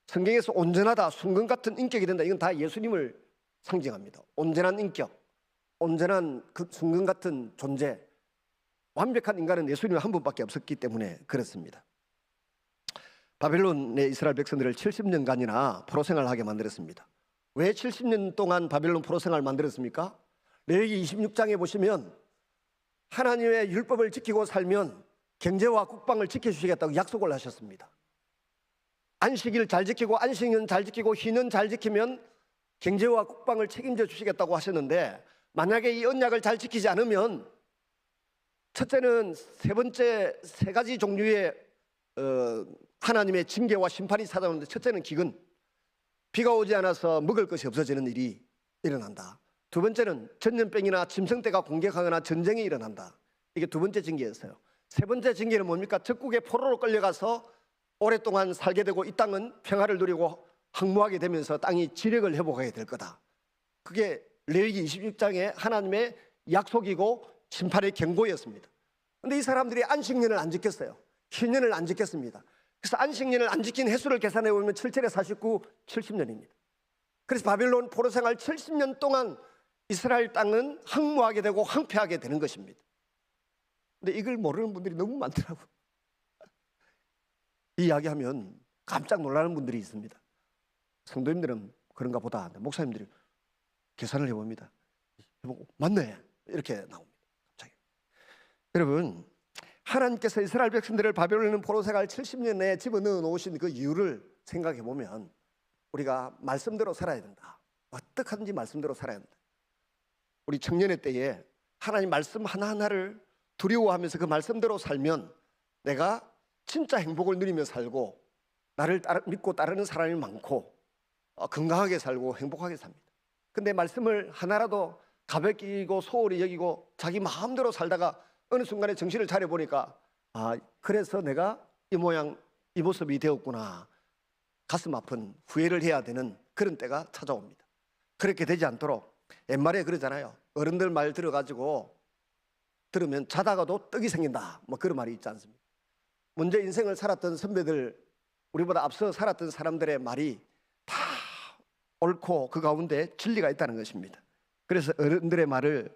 성경에서 온전하다, 순금 같은 인격이 된다. 이건 다 예수님을 상징합니다. 온전한 인격, 온전한 그 순금 같은 존재, 완벽한 인간은 예수님 한 분밖에 없었기 때문에 그렇습니다. 바벨론의 이스라엘 백성들을 70년간이나 포로 생활하게 만들었습니다. 왜 70년 동안 바벨론 포로 생활을 만들었습니까? 레위기 26장에 보시면 하나님의 율법을 지키고 살면 경제와 국방을 지켜주시겠다고 약속을 하셨습니다. 안식일 잘 지키고 안식년 잘 지키고 휴년 잘 지키면 경제와 국방을 책임져 주시겠다고 하셨는데 만약에 이 언약을 잘 지키지 않으면 첫째는 세 가지 종류의 하나님의 징계와 심판이 찾아오는데 첫째는 기근, 비가 오지 않아서 먹을 것이 없어지는 일이 일어난다. 두 번째는 전염병이나 짐승떼가 공격하거나 전쟁이 일어난다. 이게 두 번째 징계였어요. 세 번째 징계는 뭡니까? 적국의 포로로 끌려가서 오랫동안 살게 되고 이 땅은 평화를 누리고 항무하게 되면서 땅이 지력을 회복하게 될 거다. 그게 레위기 26장의 하나님의 약속이고 심판의 경고였습니다. 그런데 이 사람들이 안식년을 안 지켰어요. 휴년을 안 지켰습니다. 그래서 안식년을 안 지킨 횟수를 계산해 보면 7절에 49, 70년입니다. 그래서 바벨론 포로 생활 70년 동안 이스라엘 땅은 항무하게 되고 황폐하게 되는 것입니다. 근데 이걸 모르는 분들이 너무 많더라고요. 이 이야기하면 깜짝 놀라는 분들이 있습니다. 성도님들은 그런가 보다. 목사님들이 계산을 해봅니다. 맞네. 이렇게 나옵니다. 갑자기. 여러분, 하나님께서 이스라엘 백성들을 바벨론 포로 생활 70년 내에 집어넣어 놓으신 그 이유를 생각해 보면 우리가 말씀대로 살아야 된다. 어떻게 하든지 말씀대로 살아야 된다. 우리 청년의 때에 하나님 말씀 하나하나를 두려워하면서 그 말씀대로 살면 내가 진짜 행복을 누리며 살고 나를 믿고 따르는 사람이 많고 건강하게 살고 행복하게 삽니다. 근데 말씀을 하나라도 가볍게 여기고 소홀히 여기고 자기 마음대로 살다가 어느 순간에 정신을 차려보니까 그래서 내가 이 모양 이 모습이 되었구나. 가슴 아픈 후회를 해야 되는 그런 때가 찾아옵니다. 그렇게 되지 않도록 옛말에 그러잖아요. 어른들 말 들어가지고 들으면 자다가도 떡이 생긴다. 뭐 그런 말이 있지 않습니까? 먼저 인생을 살았던 선배들, 우리보다 앞서 살았던 사람들의 말이 다 옳고 그 가운데 진리가 있다는 것입니다. 그래서 어른들의 말을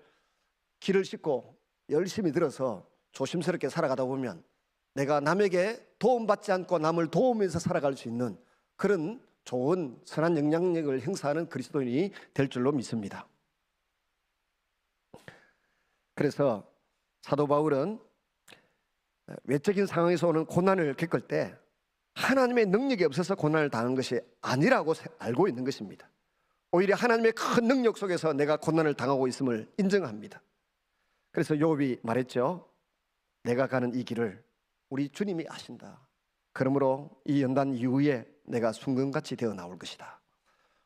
귀를 씻고 열심히 들어서 조심스럽게 살아가다 보면 내가 남에게 도움받지 않고 남을 도우면서 살아갈 수 있는 그런 좋은 선한 영향력을 행사하는 그리스도인이 될 줄로 믿습니다. 그래서 사도 바울은 외적인 상황에서 오는 고난을 겪을 때 하나님의 능력이 없어서 고난을 당한 것이 아니라고 알고 있는 것입니다. 오히려 하나님의 큰 능력 속에서 내가 고난을 당하고 있음을 인정합니다. 그래서 욥이 말했죠. 내가 가는 이 길을 우리 주님이 아신다. 그러므로 이 연단 이후에 내가 순금같이 되어 나올 것이다.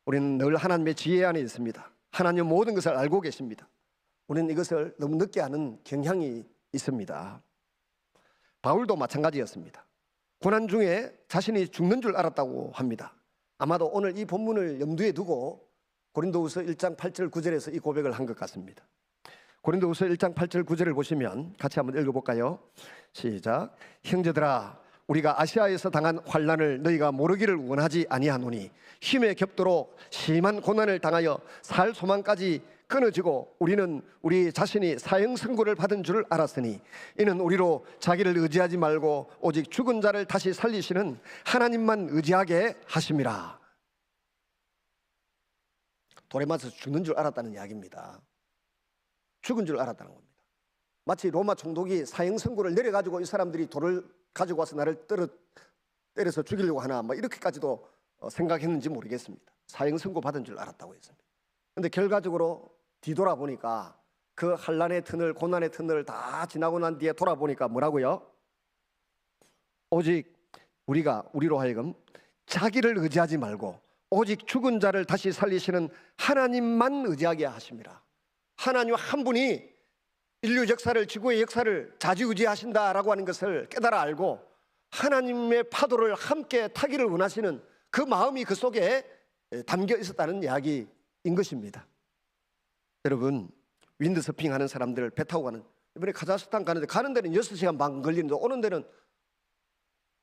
우리는 늘 하나님의 지혜 안에 있습니다. 하나님 모든 것을 알고 계십니다. 우리는 이것을 너무 늦게 하는 경향이 있습니다. 바울도 마찬가지였습니다. 고난 중에 자신이 죽는 줄 알았다고 합니다. 아마도 오늘 이 본문을 염두에 두고 고린도후서 1장 8절 9절에서 이 고백을 한 것 같습니다. 고린도후서 1장 8절 9절을 보시면 같이 한번 읽어볼까요? 시작. 형제들아, 우리가 아시아에서 당한 환난을 너희가 모르기를 원하지 아니하노니 힘에 겹도록 심한 고난을 당하여 살 소망까지 끊어지고 우리는 우리 자신이 사형 선고를 받은 줄 알았으니 이는 우리로 자기를 의지하지 말고 오직 죽은 자를 다시 살리시는 하나님만 의지하게 하심이라. 돌에 맞아서 죽는 줄 알았다는 이야기입니다. 죽은 줄 알았다는 겁니다. 마치 로마 총독이 사형 선고를 내려가지고 이 사람들이 돌을 가지고 와서 나를 때려서 죽이려고 하나 뭐 이렇게까지도 생각했는지 모르겠습니다. 사형 선고 받은 줄 알았다고 했습니다. 그런데 결과적으로 뒤돌아보니까 그 환난의 터널, 고난의 터널을 다 지나고 난 뒤에 돌아보니까 뭐라고요? 오직 우리로 하여금 자기를 의지하지 말고 오직 죽은 자를 다시 살리시는 하나님만 의지하게 하심이라. 하나님 한 분이 인류 역사를, 지구의 역사를 좌지우지하신다라고 하는 것을 깨달아 알고 하나님의 파도를 함께 타기를 원하시는 그 마음이 그 속에 담겨 있었다는 이야기인 것입니다. 여러분, 윈드서핑 하는 사람들 배 타고 가는, 이번에 카자흐스탄 가는 데는 6시간 반 걸리는데 오는 데는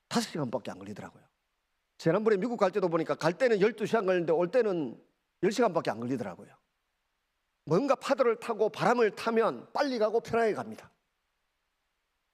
5시간밖에 안 걸리더라고요. 지난번에 미국 갈 때도 보니까 갈 때는 12시간 걸리는데 올 때는 10시간밖에 안 걸리더라고요. 뭔가 파도를 타고 바람을 타면 빨리 가고 편하게 갑니다.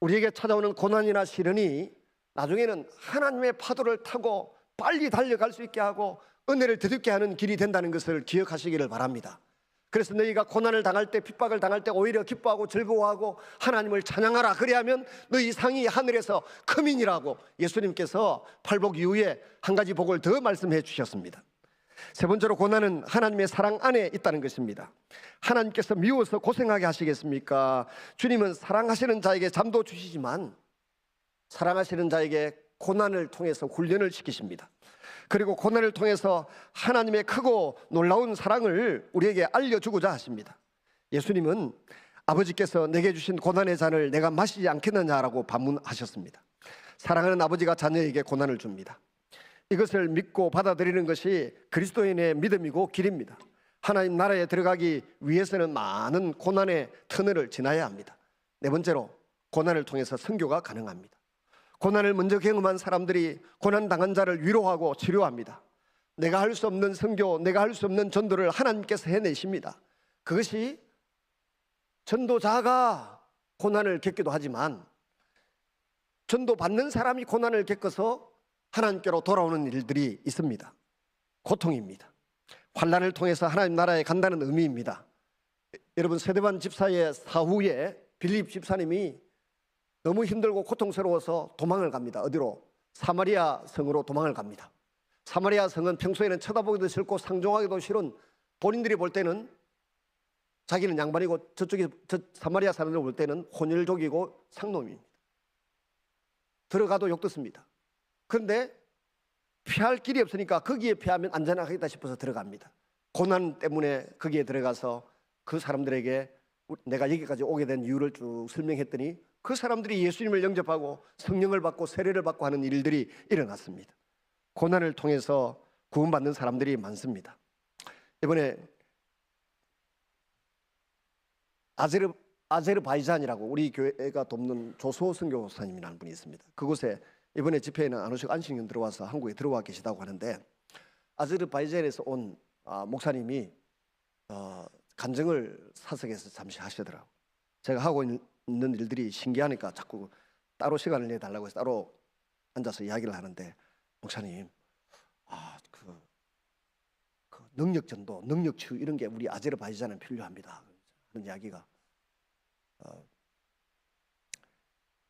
우리에게 찾아오는 고난이나 시련이 나중에는 하나님의 파도를 타고 빨리 달려갈 수 있게 하고 은혜를 덧입게 하는 길이 된다는 것을 기억하시기를 바랍니다. 그래서 너희가 고난을 당할 때, 핍박을 당할 때 오히려 기뻐하고 즐거워하고 하나님을 찬양하라. 그래야면 너희 상이 하늘에서 크민이라고 예수님께서 팔복 이후에 한 가지 복을 더 말씀해 주셨습니다. 세 번째로, 고난은 하나님의 사랑 안에 있다는 것입니다. 하나님께서 미워서 고생하게 하시겠습니까? 주님은 사랑하시는 자에게 잠도 주시지만 사랑하시는 자에게 고난을 통해서 훈련을 시키십니다. 그리고 고난을 통해서 하나님의 크고 놀라운 사랑을 우리에게 알려주고자 하십니다. 예수님은 아버지께서 내게 주신 고난의 잔을 내가 마시지 않겠느냐라고 반문하셨습니다. 사랑하는 아버지가 자녀에게 고난을 줍니다. 이것을 믿고 받아들이는 것이 그리스도인의 믿음이고 길입니다. 하나님 나라에 들어가기 위해서는 많은 고난의 터널을 지나야 합니다. 네 번째로, 고난을 통해서 선교가 가능합니다. 고난을 먼저 경험한 사람들이 고난당한 자를 위로하고 치료합니다. 내가 할 수 없는 선교, 내가 할 수 없는 전도를 하나님께서 해내십니다. 그것이 전도자가 고난을 겪기도 하지만 전도받는 사람이 고난을 겪어서 하나님께로 돌아오는 일들이 있습니다. 고통입니다. 환난을 통해서 하나님 나라에 간다는 의미입니다. 여러분, 스데반 집사의 사후에 빌립 집사님이 너무 힘들고 고통스러워서 도망을 갑니다. 어디로? 사마리아 성으로 도망을 갑니다. 사마리아 성은 평소에는 쳐다보기도 싫고 상종하기도 싫은, 본인들이 볼 때는 자기는 양반이고 저 사마리아 사람들 볼 때는 혼혈족이고 상놈입니다. 들어가도 욕 듣습니다. 그런데 피할 길이 없으니까 거기에 피하면 안전하겠다 싶어서 들어갑니다. 고난 때문에 거기에 들어가서 그 사람들에게 내가 여기까지 오게 된 이유를 쭉 설명했더니 그 사람들이 예수님을 영접하고 성령을 받고 세례를 받고 하는 일들이 일어났습니다. 고난을 통해서 구원받는 사람들이 많습니다. 이번에 아제르바이잔이라고 우리 교회가 돕는 조소 선교사님이라는 분이 있습니다. 그곳에 이번에 집회에는 안 오시고 안식년 들어와서 한국에 들어와 계시다고 하는데, 아제르바이잔에서 온 목사님이 간증을 사석에서 잠시 하시더라고요. 제가 하고 있는 일들이 신기하니까 자꾸 따로 시간을 내달라고 해서 따로 앉아서 이야기를 하는데, 목사님, 그 능력 전도, 능력 치유 이런 게 우리 아제르바이잔에 필요합니다. 그런 이야기가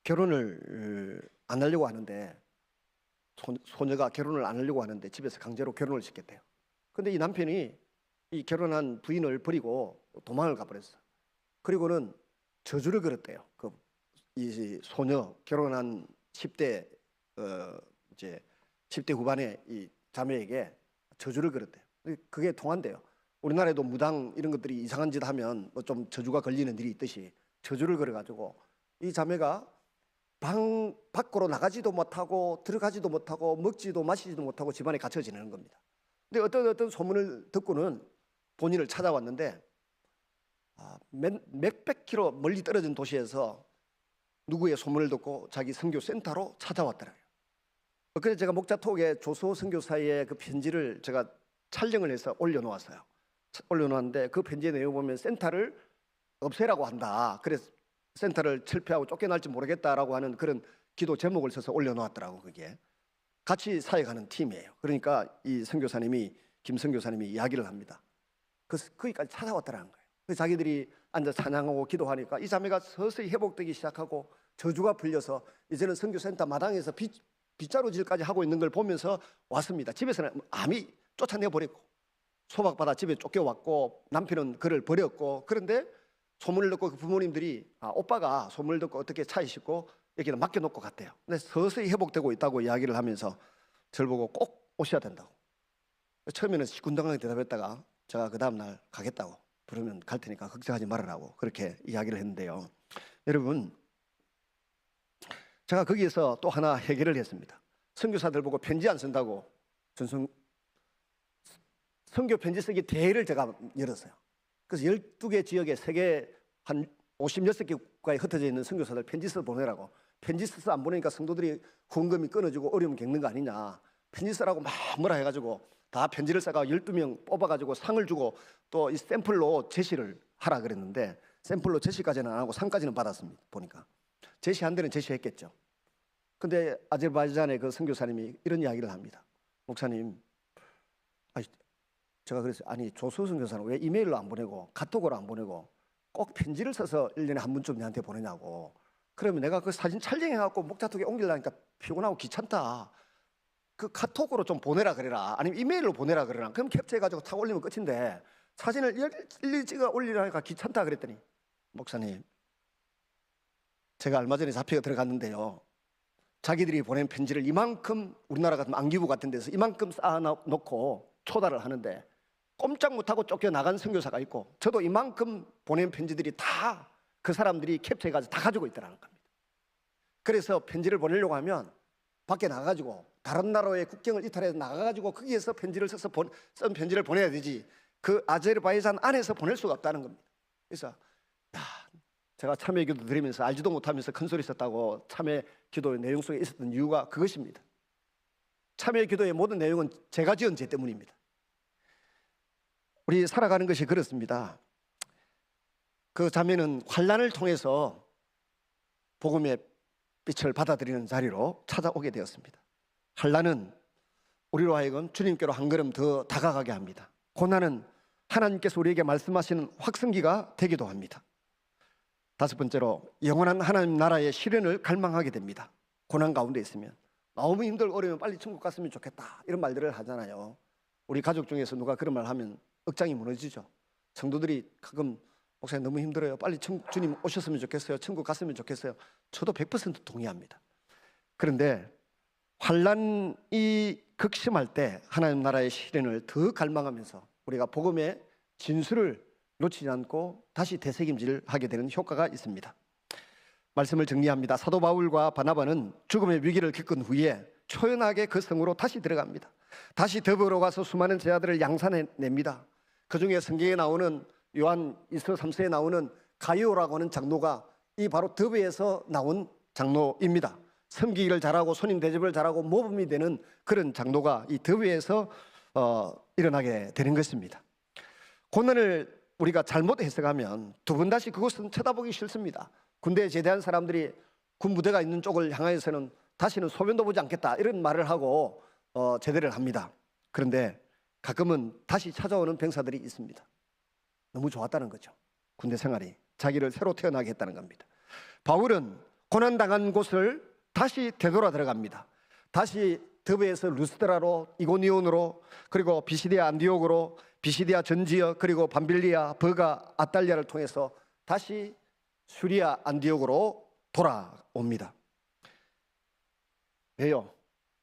결혼을 안 하려고 하는데, 소녀가 결혼을 안 하려고 하는데 집에서 강제로 결혼을 시켰대요. 근데 이 남편이 이 결혼한 부인을 버리고 도망을 가버렸어요. 그리고는 저주를 걸었대요. 이 소녀, 결혼한 10대 이제 10대 후반의 이 자매에게 저주를 걸었대요. 그게 통한대요. 우리나라에도 무당 이런 것들이 이상한 짓 하면 뭐 좀 저주가 걸리는 일이 있듯이 저주를 걸어가지고 이 자매가 방 밖으로 나가지도 못하고 들어가지도 못하고 먹지도 마시지도 못하고 집안에 갇혀 지내는 겁니다. 근데 어떤 소문을 듣고는 본인을 찾아왔는데 몇백 킬로 멀리 떨어진 도시에서 누구의 소문을 듣고 자기 선교 센터로 찾아왔더라고요. 그래서 제가 목자톡에 조소 선교사의 그 편지를 제가 촬영을 해서 올려놓았어요. 올려놓았는데 그 편지의 내용 보면 센터를 없애라고 한다. 그래서 센터를 철폐하고 쫓겨날지 모르겠다라고 하는 그런 기도 제목을 써서 올려놓았더라고. 그게 같이 사역하는 팀이에요. 그러니까 이 선교사님이 김 선교사님이 이야기를 합니다. 거기까지 찾아왔더라는 거예요. 그래서 자기들이 앉아 찬양하고 기도하니까 이 자매가 서서히 회복되기 시작하고 저주가 풀려서 이제는 선교센터 마당에서 빗자루질까지 하고 있는 걸 보면서 왔습니다. 집에서는 암이 쫓아내버렸고 소박받아 집에 쫓겨왔고 남편은 그를 버렸고, 그런데 소문을 듣고 그 부모님들이 오빠가 소문을 듣고 어떻게 차에 싣고 여기다 맡겨놓고 갔대요. 근데 서서히 회복되고 있다고 이야기를 하면서 저를 보고 꼭 오셔야 된다고. 처음에는 시군당하게 대답했다가 제가 그 다음날 가겠다고, 부르면 갈 테니까 걱정하지 말으라고 그렇게 이야기를 했는데요. 여러분, 제가 거기에서 또 하나 해결을 했습니다. 선교사들 보고 편지 안 쓴다고 선교 편지 쓰기 대회를 제가 열었어요. 그래서 12개 지역에 세계 한 56개 국가에 흩어져 있는 선교사들 편지 써서 보내라고. 편지 써서 안 보내니까 성도들이 후원금이 끊어지고 어려움 겪는 거 아니냐. 편지 쓰라고 막 뭐라 해가지고 다 편지를 써가 12명 뽑아가지고 상을 주고 또 이 샘플로 제시를 하라 그랬는데 샘플로 제시까지는 안 하고 상까지는 받았습니다. 보니까 제시한 데는 제시했겠죠. 근데 아제르바이잔의 그 선교사님이 이런 이야기를 합니다. 목사님, 제가 그래서 조수 선교사는 왜 이메일로 안 보내고 카톡으로 안 보내고 꼭 편지를 써서 1년에 한 번쯤 내한테 보내냐고. 그러면 내가 그 사진 촬영해갖고 목자톡에 옮기려니까 피곤하고 귀찮다. 그 카톡으로 좀 보내라 그래라. 아니면 이메일로 보내라 그래라. 그럼 캡처해가지고 탁 올리면 끝인데 사진을 일일이 찍어 올리라니까 귀찮다 그랬더니, 목사님, 제가 얼마 전에 잡혀가 들어갔는데요, 자기들이 보낸 편지를 이만큼 우리나라 같은 안기부 같은 데서 이만큼 쌓아놓고 초달을 하는데 꼼짝 못하고 쫓겨나간 선교사가 있고, 저도 이만큼 보낸 편지들이 다 그 사람들이 캡처해가지고 다 가지고 있더라는 겁니다. 그래서 편지를 보내려고 하면 밖에 나가가지고 다른 나라의 국경을 이탈해서 나가가지고 거기에서 편지를 써서 쓴 편지를 보내야 되지, 그 아제르바이잔 안에서 보낼 수가 없다는 겁니다. 그래서 제가 참회 기도 드리면서 알지도 못하면서 큰 소리 썼다고 참회 기도의 내용 속에 있었던 이유가 그것입니다. 참회 기도의 모든 내용은 제가 지은 죄 때문입니다. 우리 살아가는 것이 그렇습니다. 그 자매는 환난을 통해서 복음의 빛을 받아들이는 자리로 찾아오게 되었습니다. 환난은 우리로 하여금 주님께로 한 걸음 더 다가가게 합니다. 고난은 하나님께서 우리에게 말씀하시는 확성기가 되기도 합니다. 다섯 번째로, 영원한 하나님 나라의 실현을 갈망하게 됩니다. 고난 가운데 있으면 너무 힘들고 어려우면 빨리 천국 갔으면 좋겠다 이런 말들을 하잖아요. 우리 가족 중에서 누가 그런 말 하면 억장이 무너지죠. 성도들이 가끔 목사님 너무 힘들어요, 빨리 주님 오셨으면 좋겠어요, 천국 갔으면 좋겠어요. 저도 100% 동의합니다. 그런데 환난이 극심할 때 하나님 나라의 실현을 더 갈망하면서 우리가 복음의 진수를 놓치지 않고 다시 되새김질 하게 되는 효과가 있습니다. 말씀을 정리합니다. 사도 바울과 바나바는 죽음의 위기를 겪은 후에 초연하게 그 성으로 다시 들어갑니다. 다시 더불어 가서 수많은 제자들을 양산해냅니다. 그 중에 성경에 나오는 요한 1서 3서에 나오는 가이오라고 하는 장로가 이 바로 더베에서 나온 장로입니다. 섬기기를 잘하고 손님 대접을 잘하고 모범이 되는 그런 장로가 이 더베에서 일어나게 되는 것입니다. 고난을 우리가 잘못 해석하면 두 번 다시 그곳은 쳐다보기 싫습니다. 군대에 제대한 사람들이 군 부대가 있는 쪽을 향하여서는 다시는 소변도 보지 않겠다 이런 말을 하고 제대를 합니다. 그런데 가끔은 다시 찾아오는 병사들이 있습니다. 너무 좋았다는 거죠. 군대 생활이 자기를 새로 태어나게 했다는 겁니다. 바울은 고난당한 곳을 다시 되돌아 들어갑니다. 다시 더베에서 루스드라로, 이고니온으로, 그리고 비시디아 안디옥으로, 비시디아 전지역, 그리고 밤빌리아, 버가, 아탈리아를 통해서 다시 수리아 안디옥으로 돌아옵니다. 왜요?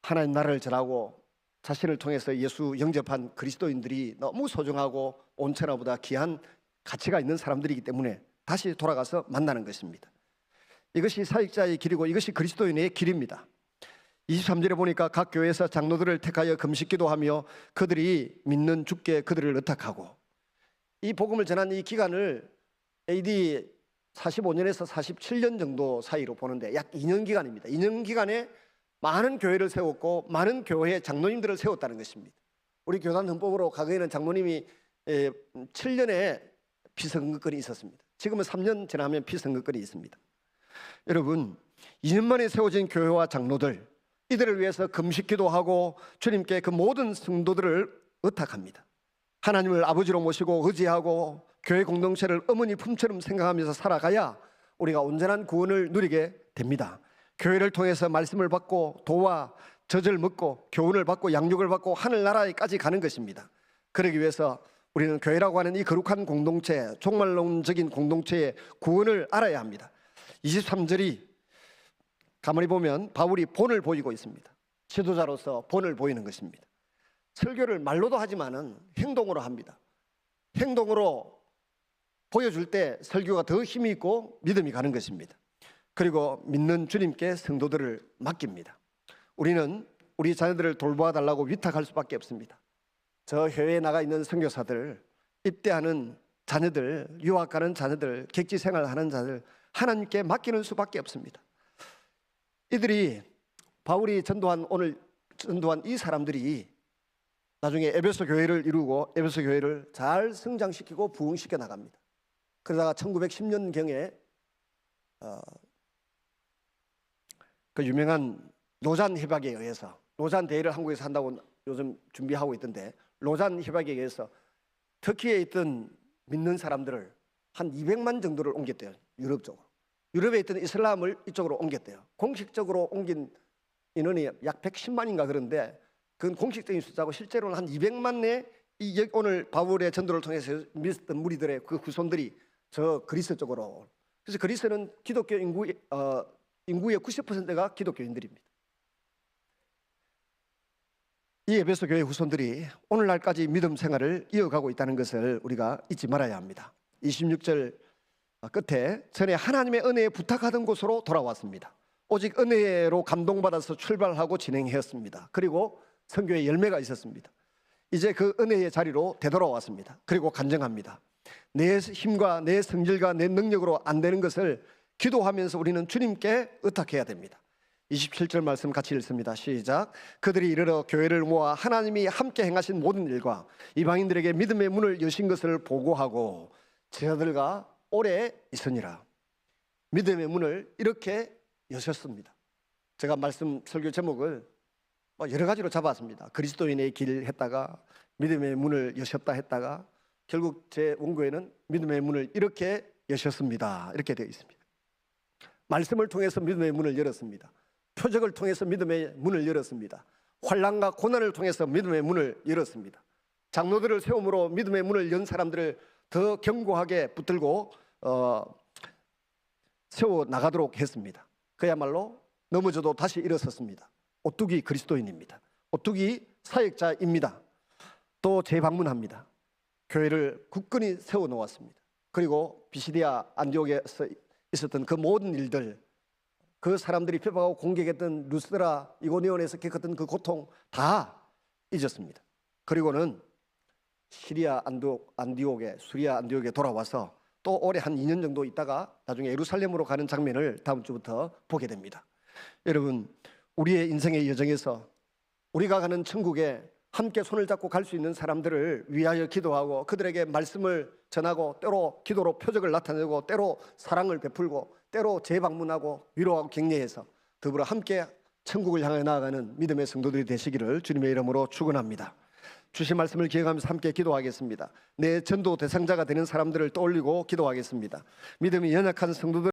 하나님 나라를 전하고 자신을 통해서 예수 영접한 그리스도인들이 너무 소중하고 온천하보다 귀한 가치가 있는 사람들이기 때문에 다시 돌아가서 만나는 것입니다. 이것이 사역자의 길이고 이것이 그리스도인의 길입니다. 23절에 보니까 각 교회에서 장로들을 택하여 금식 기도하며 그들이 믿는 주께 그들을 의탁하고, 이 복음을 전한 이 기간을 AD 45년에서 47년 정도 사이로 보는데 약 2년 기간입니다. 2년 기간에 많은 교회를 세웠고 많은 교회의 장로님들을 세웠다는 것입니다. 우리 교단 헌법으로 과거에는 장로님이 7년에 피선거권이 있었습니다. 지금은 3년 지나면 피선거권이 있습니다. 여러분, 2년 만에 세워진 교회와 장로들, 이들을 위해서 금식 기도하고 주님께 그 모든 성도들을 의탁합니다. 하나님을 아버지로 모시고 의지하고 교회 공동체를 어머니 품처럼 생각하면서 살아가야 우리가 온전한 구원을 누리게 됩니다. 교회를 통해서 말씀을 받고 도와 젖을 먹고 교훈을 받고 양육을 받고 하늘나라에까지 가는 것입니다. 그러기 위해서 우리는 교회라고 하는 이 거룩한 공동체, 종말론적인 공동체의 구원을 알아야 합니다. 23절이 가만히 보면 바울이 본을 보이고 있습니다. 지도자로서 본을 보이는 것입니다. 설교를 말로도 하지만은 행동으로 합니다. 행동으로 보여줄 때 설교가 더 힘이 있고 믿음이 가는 것입니다. 그리고 믿는 주님께 성도들을 맡깁니다. 우리는 우리 자녀들을 돌보아달라고 위탁할 수밖에 없습니다. 저 해외에 나가 있는 선교사들, 입대하는 자녀들, 유학 가는 자녀들, 객지 생활하는 자들 하나님께 맡기는 수밖에 없습니다. 이들이 바울이 오늘 전도한 이 사람들이 나중에 에베소 교회를 이루고 에베소 교회를 잘 성장시키고 부흥시켜 나갑니다. 그러다가 1910년경에 그 유명한 로잔 협약에 의해서, 로잔 대회를 한국에서 한다고 요즘 준비하고 있던데, 로잔 협약에 의해서 터키에 있던 믿는 사람들을 한 200만 정도를 옮겼대요. 유럽 쪽으로. 유럽에 있던 이슬람을 이쪽으로 옮겼대요. 공식적으로 옮긴 인원이 약 110만인가 그런데 그건 공식적인 숫자고 실제로는 한 200만 내 오늘 바울의 전도를 통해서 믿었던 무리들의 그 후손들이 저 그리스 쪽으로. 그래서 그리스는 기독교 인구의 90%가 기독교인들입니다. 이 에베소 교회 후손들이 오늘날까지 믿음 생활을 이어가고 있다는 것을 우리가 잊지 말아야 합니다. 26절 끝에 전에 하나님의 은혜에 부탁하던 곳으로 돌아왔습니다. 오직 은혜로 감동받아서 출발하고 진행했습니다. 그리고 선교의 열매가 있었습니다. 이제 그 은혜의 자리로 되돌아왔습니다. 그리고 간증합니다. 내 힘과 내 성질과 내 능력으로 안 되는 것을 기도하면서 우리는 주님께 의탁해야 됩니다. 27절 말씀 같이 읽습니다. 시작. 그들이 이르러 교회를 모아 하나님이 함께 행하신 모든 일과 이방인들에게 믿음의 문을 여신 것을 보고하고 제자들과 오래 있으니라. 믿음의 문을 이렇게 여셨습니다. 제가 말씀 설교 제목을 여러 가지로 잡았습니다. 그리스도인의 길 했다가 믿음의 문을 여셨다 했다가 결국 제 원고에는 믿음의 문을 이렇게 여셨습니다. 이렇게 되어 있습니다. 말씀을 통해서 믿음의 문을 열었습니다. 표적을 통해서 믿음의 문을 열었습니다. 환난과 고난을 통해서 믿음의 문을 열었습니다. 장로들을 세움으로 믿음의 문을 연 사람들을 더 견고하게 붙들고 세워 나가도록 했습니다. 그야말로 넘어져도 다시 일어섰습니다. 오뚜기 그리스도인입니다. 오뚜기 사역자입니다. 또 재방문합니다. 교회를 굳건히 세워 놓았습니다. 그리고 비시디아 안디옥에서 있었던 그 모든 일들, 그 사람들이 핍박하고 공격했던 루스드라 이고니온에서 겪었던 그 고통 다 잊었습니다. 그리고는 수리아 안디옥에 돌아와서 또 올해 한 2년 정도 있다가 나중에 예루살렘으로 가는 장면을 다음 주부터 보게 됩니다. 여러분, 우리의 인생의 여정에서 우리가 가는 천국에 함께 손을 잡고 갈 수 있는 사람들을 위하여 기도하고 그들에게 말씀을 전하고 때로 기도로 표적을 나타내고 때로 사랑을 베풀고 때로 재방문하고 위로하고 격려해서 더불어 함께 천국을 향해 나아가는 믿음의 성도들이 되시기를 주님의 이름으로 축원합니다. 주신 말씀을 기억하면서 함께 기도하겠습니다. 내 전도 대상자가 되는 사람들을 떠올리고 기도하겠습니다. 믿음이 연약한 성도들